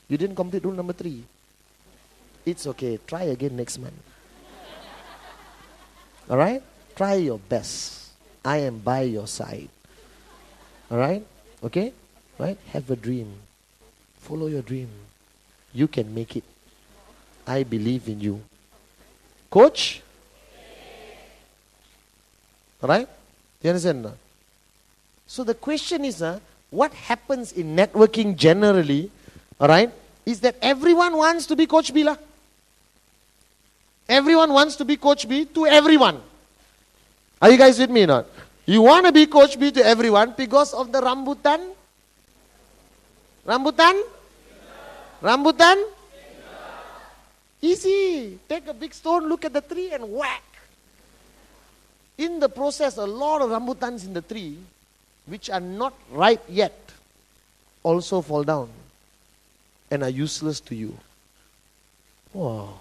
You didn't complete rule number 3. It's okay. Try again next month. Alright? Try your best. I am by your side. Alright? Okay? Right? Have a dream. Follow your dream. You can make it. I believe in you. Coach? Alright? You understand? So the question is, what happens in networking generally, alright, is that everyone wants to be Coach B. Everyone wants to be Coach B to everyone. Are you guys with me or not? You want to be Coach B to everyone because of the rambutan? Rambutan? Rambutan? Easy. Take a big stone, look at the tree and whack. In the process, a lot of rambutans in the tree, which are not ripe yet, also fall down and are useless to you. Wow,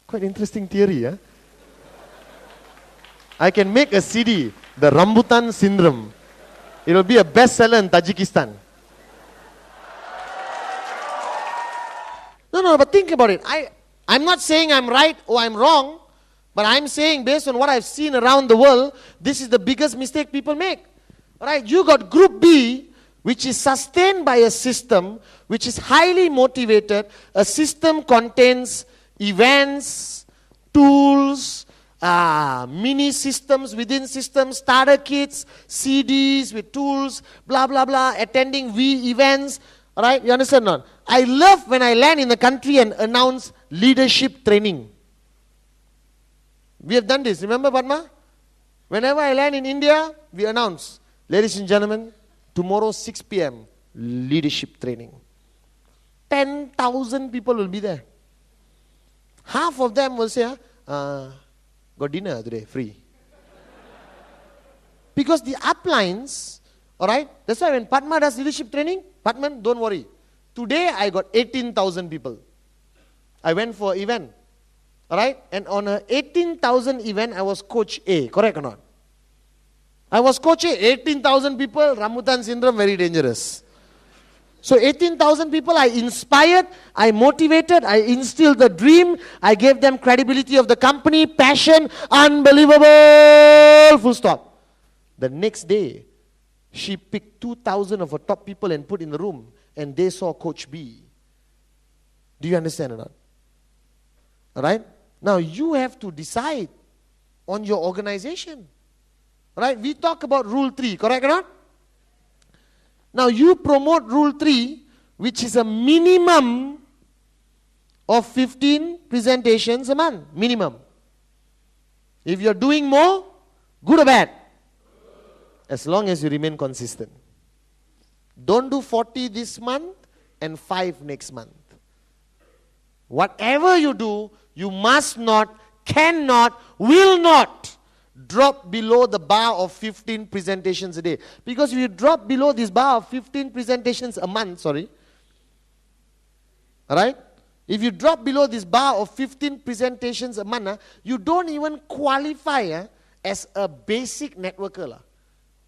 quite interesting theory, huh? I can make a CD, the Rambutan Syndrome. It will be a bestseller in Tajikistan. No, but think about it. I'm not saying I'm right or I'm wrong, but I'm saying based on what I've seen around the world, this is the biggest mistake people make. Right? You got group B, which is sustained by a system, which is highly motivated. A system contains events, tools, mini systems within systems, starter kits, CDs with tools, blah, blah, blah, attending V events. Alright, you understand not? I love when I land in the country and announce leadership training. We have done this, remember Padma? Whenever I land in India, we announce, ladies and gentlemen, tomorrow 6 p.m., leadership training. 10,000 people will be there. Half of them will say, got dinner today, free. Because the uplines, alright, that's why when Padma does leadership training, Padma, don't worry. Today I got 18,000 people. I went for an event. Alright, and on a 18,000 event, I was Coach A, correct or not? I was Coach A, 18,000 people, Rambutan Syndrome, very dangerous. So 18,000 people, I inspired, I motivated, I instilled the dream, I gave them credibility of the company, passion, unbelievable, full stop. The next day, she picked 2,000 of her top people and put in the room, and they saw Coach B. Do you understand or not? Alright? Now you have to decide on your organization. Right? We talk about rule 3, correct or not? Now you promote rule 3, which is a minimum of 15 presentations a month. Minimum. If you're doing more, good or bad? As long as you remain consistent. Don't do 40 this month and 5 next month. Whatever you do, you must not, cannot, will not drop below the bar of 15 presentations a day. Because if you drop below this bar of 15 presentations a month, alright? If you drop below this bar of 15 presentations a month, you don't even qualify as a basic networker.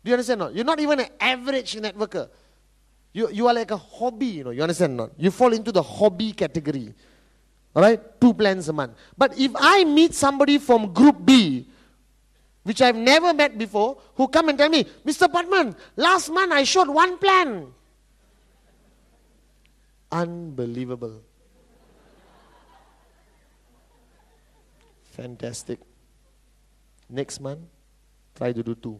Do you understand? No? You're not even an average networker. You are like a hobby, you understand? No? You fall into the hobby category. Alright, 2 plans a month. But if I meet somebody from group B, which I've never met before, who come and tell me, Mr. Padman, last month I showed 1 plan. Unbelievable. Fantastic. Next month, try to do 2.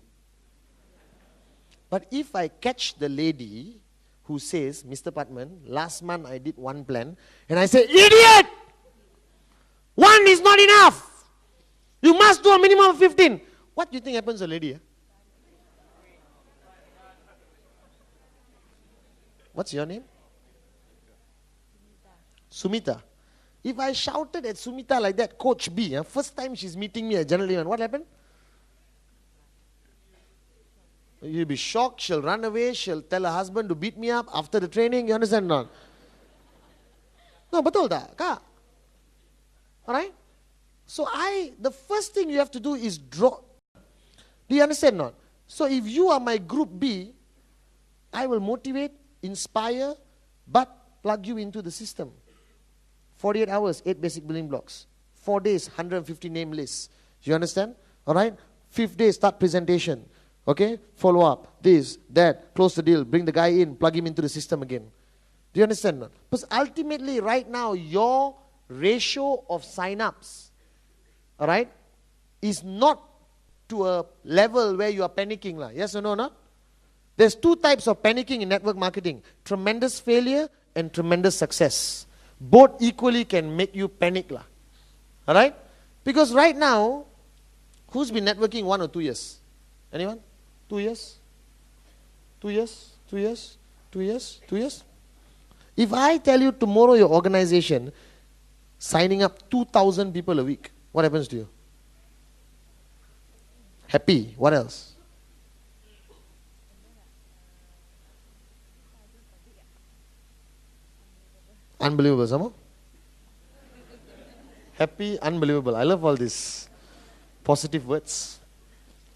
But if I catch the lady who says, Mr. Padman, last month I did 1 plan, and I say, idiot! 1 is not enough. You must do a minimum of 15. What do you think happens to a lady? What's your name? Sumita. If I shouted at Sumita like that, Coach B, first time she's meeting me at General Event, what happened? You'll be shocked, she'll run away, she'll tell her husband to beat me up after the training, you understand or not? No, betul tak, Kak? Alright? So the first thing you have to do is draw. Do you understand or not? So if you are my group B, I will motivate, inspire, but plug you into the system. 48 hours, 8 basic building blocks. 4 days, 150 name lists. You understand? Alright? 5th day, start presentation. Okay? Follow up. This, that, close the deal, bring the guy in, plug him into the system again. Do you understand? Because ultimately, right now, your ratio of sign-ups, alright, is not to a level where you are panicking. Yes or no, not? There's 2 types of panicking in network marketing. Tremendous failure and tremendous success. Both equally can make you panic. Alright? Because right now, who's been networking 1 or 2 years? Anyone? 2 years? 2 years? 2 years? 2 years? 2 years? If I tell you tomorrow your organization signing up 2,000 people a week, what happens to you? Happy. What else? Unbelievable, some happy, unbelievable. I love all these positive words.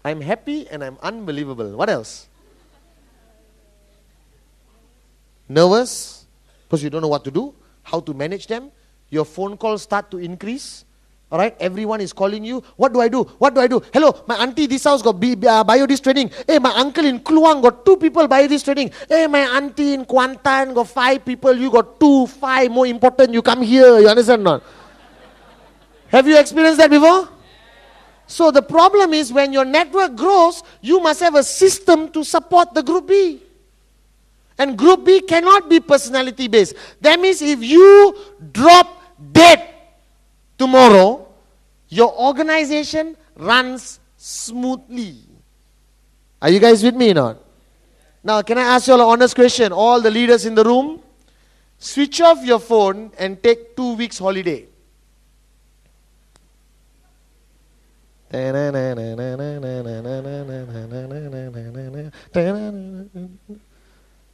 I'm happy and I'm unbelievable. What else? Nervous, because you don't know what to do, how to manage them. Your phone calls start to increase. Alright, everyone is calling you. What do I do? What do I do? Hello, my auntie this house got bio this training. Hey, my uncle in Kluang got 2 people bio this training. Hey, my auntie in Kuantan got 5 people. You got 2, 5 more important. You come here. You understand or not? Have you experienced that before? So the problem is when your network grows, you must have a system to support the group B. And group B cannot be personality based. That means if you drop dead tomorrow, your organization runs smoothly. Are you guys with me or not? Now, can I ask you all an honest question? All the leaders in the room, switch off your phone and take 2 weeks holiday.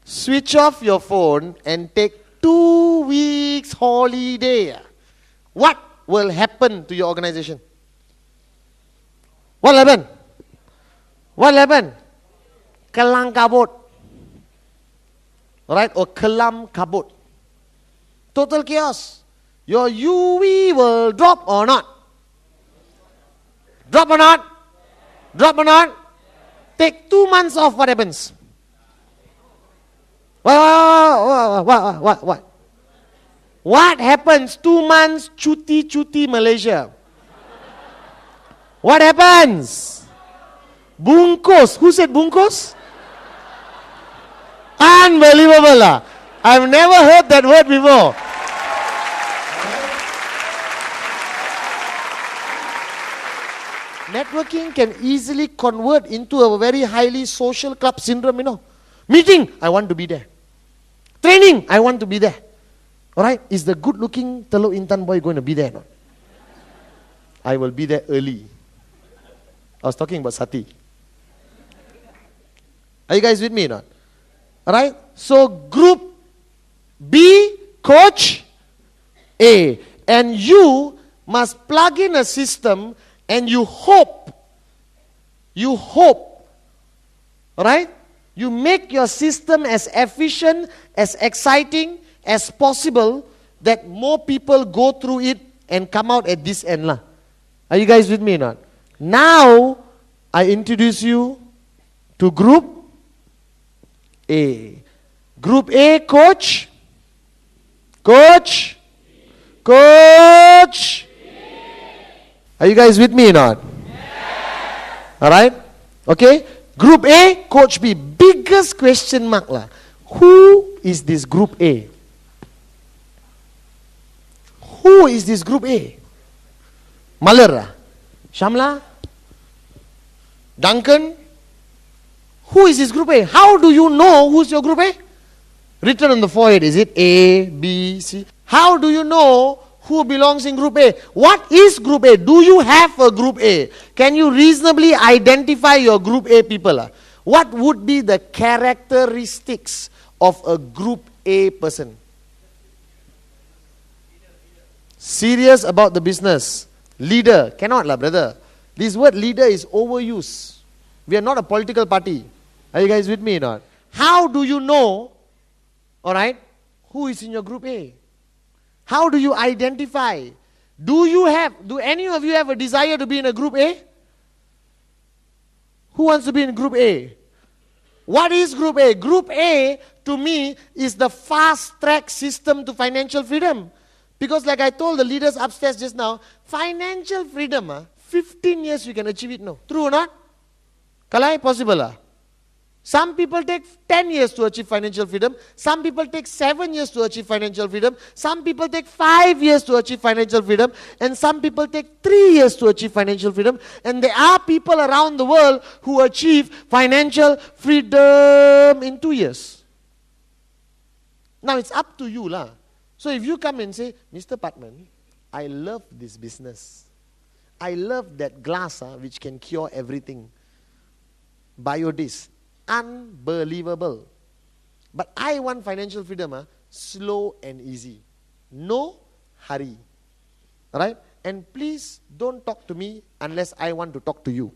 Switch off your phone and take 2 weeks holiday. What will happen to your organization? What will happen? What will happen? Kelang kabut. Right? Or kelam kabut. Total chaos. Your UV will drop or not? Drop or not? Drop or not? Take 2 months off, what happens? What? What happens? 2 months, cuti Malaysia. What happens? Bungkus. Who said bungkus? Unbelievable. I've never heard that word before. Networking can easily convert into a very highly social club syndrome, Meeting, I want to be there. Training, I want to be there. Alright, is the good looking Teluk Intan boy going to be there or not? I will be there early. I was talking about Sati. Are you guys with me or not? Alright, so group B, coach A. And you must plug in a system and you hope, alright? You make your system as efficient, as exciting as possible, that more people go through it and come out at this end. Are you guys with me or not? Now, I introduce you to Group A. Group A, coach. Coach. Coach. Are you guys with me or not? Yes. Alright? Okay? Group A, Coach B. Biggest question mark lah. Who is this Group A? Who is this Group A? Maler lah. Shamla? Duncan? Who is his group A? How do you know who's your group A? Written on the forehead, is it A, B, C? How do you know who belongs in group A? What is group A? Do you have a group A? Can you reasonably identify your group A people? What would be the characteristics of a group A person? Serious about the business. Leader. Cannot lah, brother. This word leader is overused. We are not a political party. Are you guys with me or not? How do you know, alright, who is in your group A? How do you identify? Do any of you have a desire to be in a group A? Who wants to be in group A? What is group A? Group A, to me, is the fast track system to financial freedom. Because like I told the leaders upstairs just now, financial freedom, 15 years you can achieve it now. True or not? Kalai, possible? Some people take 10 years to achieve financial freedom. Some people take 7 years to achieve financial freedom. Some people take 5 years to achieve financial freedom. And some people take 3 years to achieve financial freedom. And there are people around the world who achieve financial freedom in 2 years. Now it's up to you lah. So if you come and say, Mr. Patman, I love this business. I love that glass which can cure everything. Biodis. Unbelievable. But I want financial freedom, slow and easy. No hurry. Alright? And please don't talk to me unless I want to talk to you.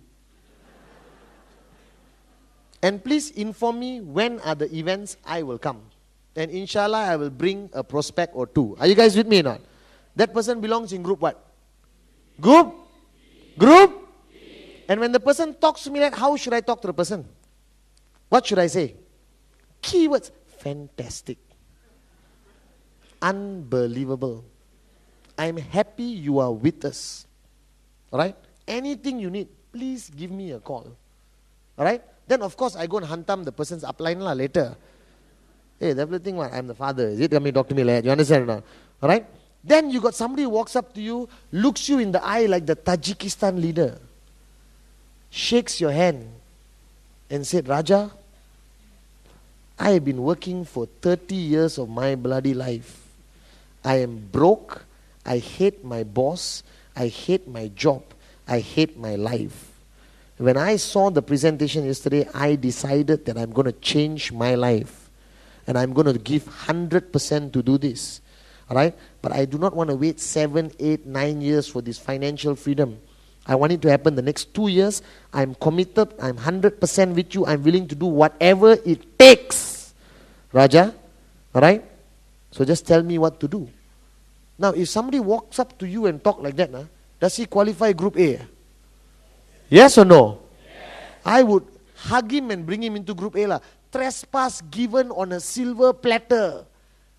And please inform me when are the events I will come. And inshallah I will bring a prospect or two. Are you guys with me or not? That person belongs in group what? Group? Group? And when the person talks to me, like, how should I talk to the person? What should I say? Keywords. Fantastic. Unbelievable. I'm happy you are with us. Alright? Anything you need, please give me a call. Alright? Then of course I go and hantam the person's upline later. Hey, the thing what? I'm the father. Is it? Come talk to me later. You understand or not? Alright? Then you got somebody who walks up to you, looks you in the eye like the Tajikistan leader, shakes your hand and said, Raja, I have been working for 30 years of my bloody life. I am broke. I hate my boss. I hate my job. I hate my life. When I saw the presentation yesterday, I decided that I'm going to change my life. And I'm going to give 100% to do this. Alright? But I do not want to wait 7, 8, 9 years for this financial freedom. I want it to happen the next 2 years. I'm committed. I'm 100% with you. I'm willing to do whatever it takes. Raja, alright? So just tell me what to do. Now, if somebody walks up to you and talk like that, does he qualify group A? Yes or no? Yes. I would hug him and bring him into group A. Trespass given on a silver platter.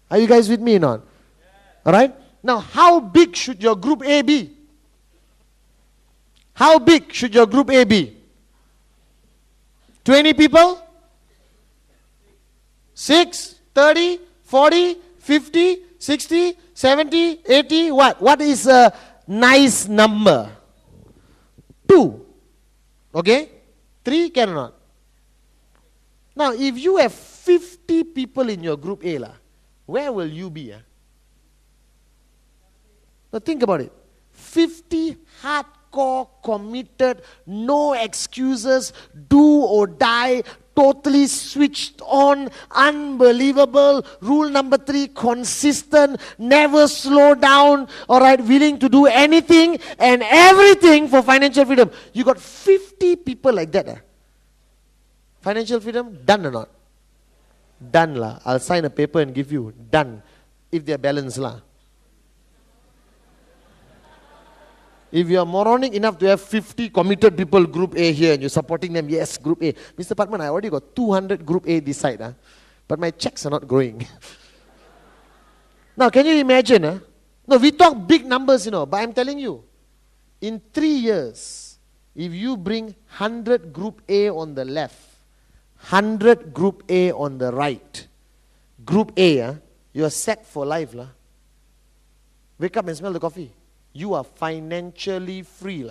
Are you guys with me or not? Yes. Alright? Now, how big should your group A be? How big should your group A be? 20 people? 6, 30, 40, 50, 60, 70, 80, what? What is a nice number? 2. Okay? 3 can or not? Now, if you have 50 people in your group A, where will you be? Now think about it. 50 hardcore, committed, no excuses, do or die, totally switched on, unbelievable. Rule number 3, consistent, never slow down, alright, willing to do anything and everything for financial freedom. You got 50 people like that. Financial freedom, done or not? Done lah. I'll sign a paper and give you. Done. If they're balanced lah. If you are moronic enough to have 50 committed people, group A here, and you're supporting them, yes, group A. Mr. Patman, I already got 200 group A this side. But my checks are not growing. Now, can you imagine? No, we talk big numbers, but I'm telling you, in 3 years, if you bring 100 group A on the left, 100 group A on the right, group A, you are set for life. Wake up and smell the coffee. You are financially free.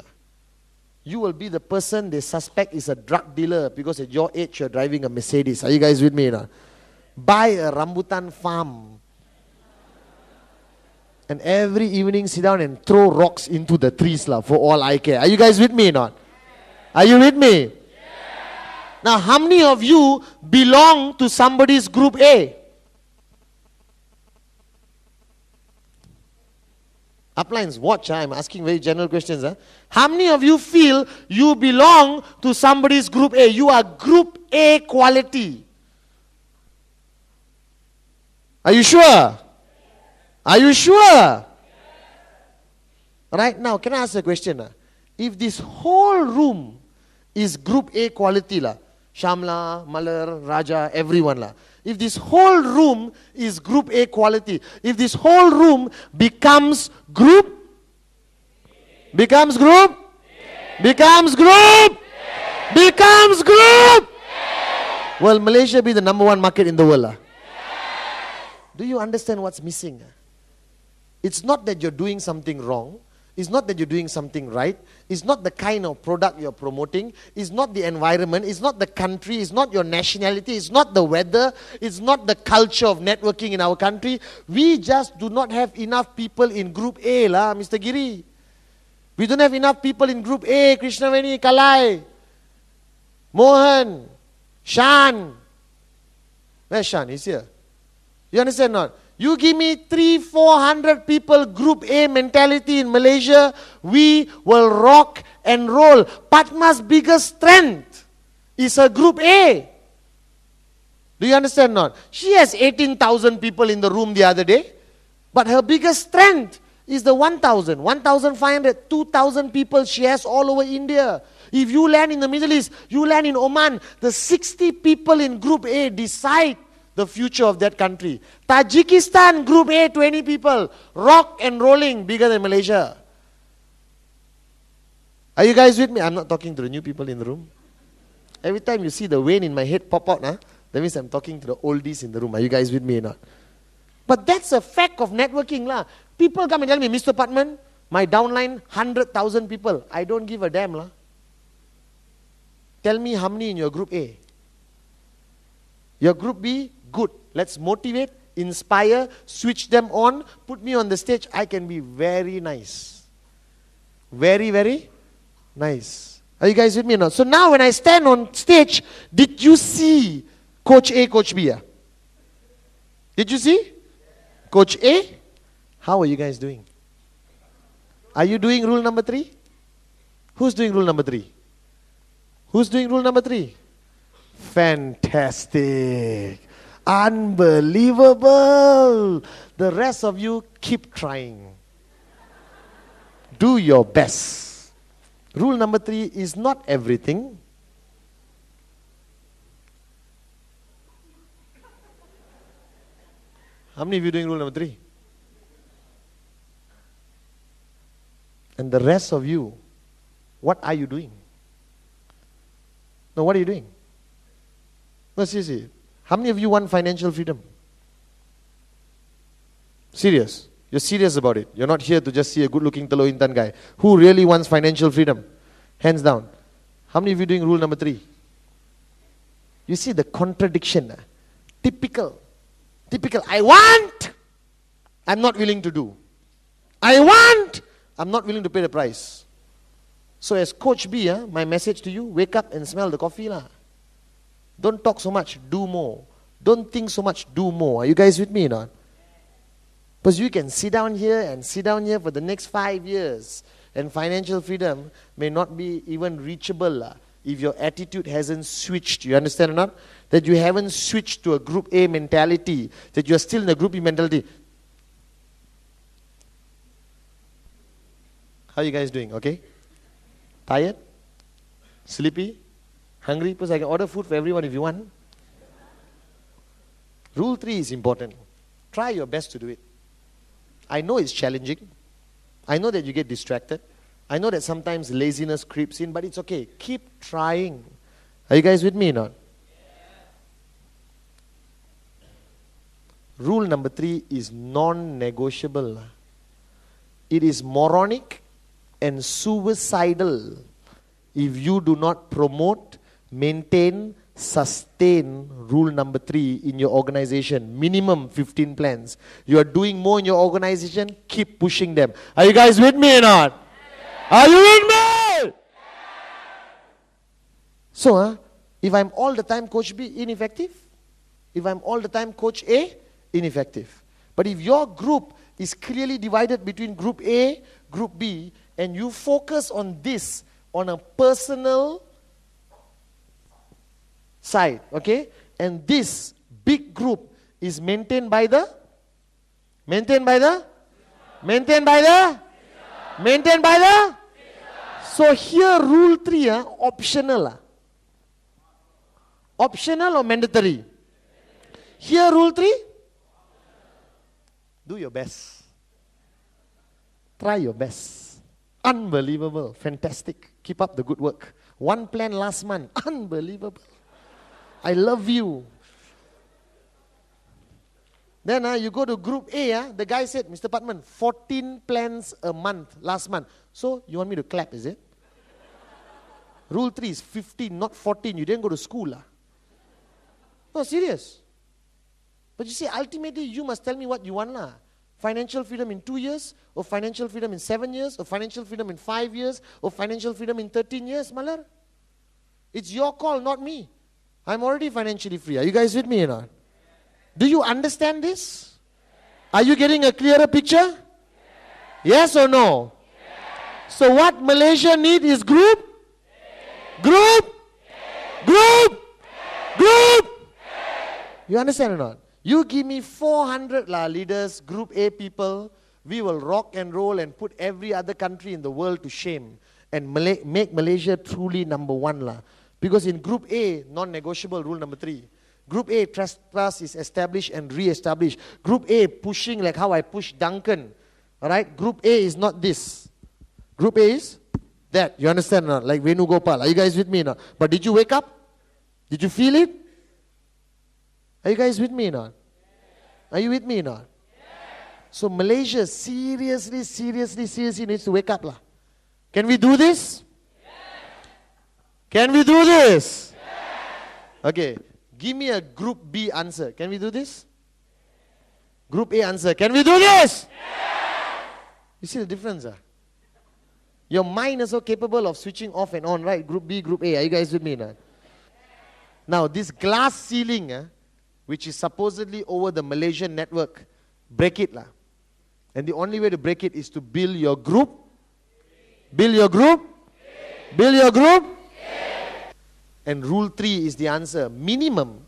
you will be the person they suspect is a drug dealer because at your age you're driving a Mercedes. Are you guys with me? No? Buy a rambutan farm. And every evening sit down and throw rocks into the trees for all I care. Are you guys with me or not? Are you with me? Now, how many of you belong to somebody's group A? Uplines, watch. I'm asking very general questions. How many of you feel you belong to somebody's group A? You are group A quality. Are you sure? Are you sure? Right now, can I ask a question? If this whole room is group A quality, Shamla, Malar, Raja, everyone, if this whole room is group A quality, if this whole room becomes group, becomes group, will Malaysia be the number one market in the world? Do you understand what's missing? It's not that you're doing something wrong. It's not that you're doing something right. It's not the kind of product you're promoting. It's not the environment. It's not the country. It's not your nationality. It's not the weather. It's not the culture of networking in our country. We just do not have enough people in group A, Mr. Giri. We don't have enough people in group A. Krishnaveni, Kalai, Mohan, Shan. Where's Shan? He's here. You understand not? You give me 300-400 people, group A mentality in Malaysia, we will rock and roll. Padma's biggest strength is her group A. Do you understand not? She has 18,000 people in the room the other day, but her biggest strength is the 1,000, 1,500, 2,000 people she has all over India. If you land in the Middle East, you land in Oman, the 60 people in group A decide the future of that country. Tajikistan, group A, 20 people, rock and rolling, bigger than Malaysia. Are you guys with me? I'm not talking to the new people in the room. Every time you see the vein in my head pop out, that means I'm talking to the oldies in the room. Are you guys with me or not? But that's a fact of networking. People come and tell me, Mr. Patman, my downline, 100,000 people. I don't give a damn. Tell me how many in your group A. Your group B, good. Let's motivate, inspire, switch them on, put me on the stage. I can be very nice. Very, very nice. Are you guys with me or not? So now when I stand on stage, did you see Coach A, Coach B? Did you see? Coach A, how are you guys doing? Are you doing rule number 3? Who's doing rule number 3? Who's doing rule number 3? Fantastic. Unbelievable. The rest of you keep trying. Do your best. Rule number 3 is not everything. How many of you doing rule number 3? And the rest of you, what are you doing? No, what are you doing? No, seriously. How many of you want financial freedom? Serious. You're serious about it. You're not here to just see a good-looking Telur Intan guy. Who really wants financial freedom? Hands down. How many of you doing rule number 3? You see the contradiction. Typical. I want. I'm not willing to do. I want. I'm not willing to pay the price. So as Coach B, my message to you, wake up and smell the coffee. Don't talk so much, do more. Don't think so much, do more. Are you guys with me or not? Because you can sit down here and sit down here for the next 5 years. And financial freedom may not be even reachable if your attitude hasn't switched. You understand or not? That you haven't switched to a group A mentality. That you're still in a group B mentality. How are you guys doing? Okay? Tired? Sleepy? Hungry? Because I can order food for everyone if you want. Rule 3 is important. Try your best to do it. I know it's challenging. I know that you get distracted. I know that sometimes laziness creeps in, but it's okay. Keep trying. Are you guys with me or not? Rule number 3 is non-negotiable. It is moronic and suicidal if you do not promote, maintain, sustain rule number 3 in your organization, minimum 15 plans. You are doing more in your organization, keep pushing them. Are you guys with me or not? Are you with me? So, if I'm all the time Coach B, ineffective. If I'm all the time Coach A, ineffective. But if your group is clearly divided between Group A, Group B, and you focus on this, on a personal side, okay? And this big group is maintained by the? So here rule 3, optional. Optional or mandatory? Here rule 3? Do your best. Try your best. Unbelievable. Fantastic. Keep up the good work. 1 plan last month. Unbelievable. I love you. Then you go to Group A. The guy said, Mr. Patman, 14 plans a month last month. So you want me to clap, is it? Rule 3 is 15, not 14. You didn't go to school. No, serious. But you see, ultimately, you must tell me what you want. Financial freedom in 2 years, or financial freedom in 7 years, or financial freedom in 5 years, or financial freedom in 13 years, Malar. It's your call, not me. I'm already financially free. Are you guys with me or not? Do you understand this? Are you getting a clearer picture? Yes or no? So what Malaysia need is group? Group? Group? Group? You understand or not? You give me 400 leaders, Group A people, we will rock and roll and put every other country in the world to shame and make Malaysia truly number 1. Because in Group A, non-negotiable rule number 3. Group A, trust is established and re-established. Group A, pushing like how I push Duncan. Alright? Group A is not this. Group A is that. You understand or not? Like Venu Gopal. Are you guys with me now? But did you wake up? Did you feel it? Are you guys with me or not? Are you with me or not? So Malaysia seriously needs to wake up. Can we do this? Can we do this? Okay, give me a Group B answer. Can we do this? Group A answer. Can we do this? You see the difference? Your mind is so capable of switching off and on, right? Group B, Group A. Are you guys with me now? Now, this glass ceiling, which is supposedly over the Malaysian network, break it. And the only way to break it is to build your group. Build your group. Build your group. And rule 3 is the answer. Minimum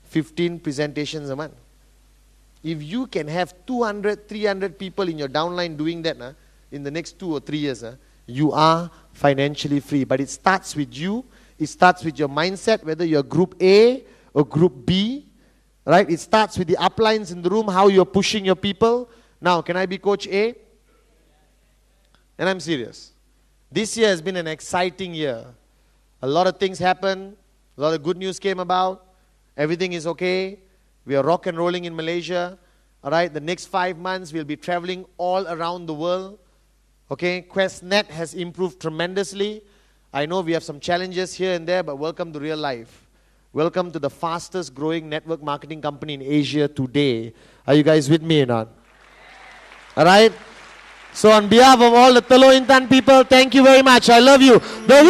15 presentations a month. If you can have 200, 300 people in your downline doing that in the next 2 or 3 years, you are financially free. But it starts with you. It starts with your mindset, whether you're Group A or Group B. Right? It starts with the uplines in the room, how you're pushing your people. Now, can I be Coach A? And I'm serious. This year has been an exciting year. A lot of things happened. A lot of good news came about. Everything is okay. We are rock and rolling in Malaysia. All right, the next 5 months we'll be traveling all around the world. Okay, QuestNet has improved tremendously. I know we have some challenges here and there, but welcome to real life. Welcome to the fastest growing network marketing company in Asia today. Are you guys with me or not? All right. So on behalf of all the Telok Intan people, thank you very much. I love you. The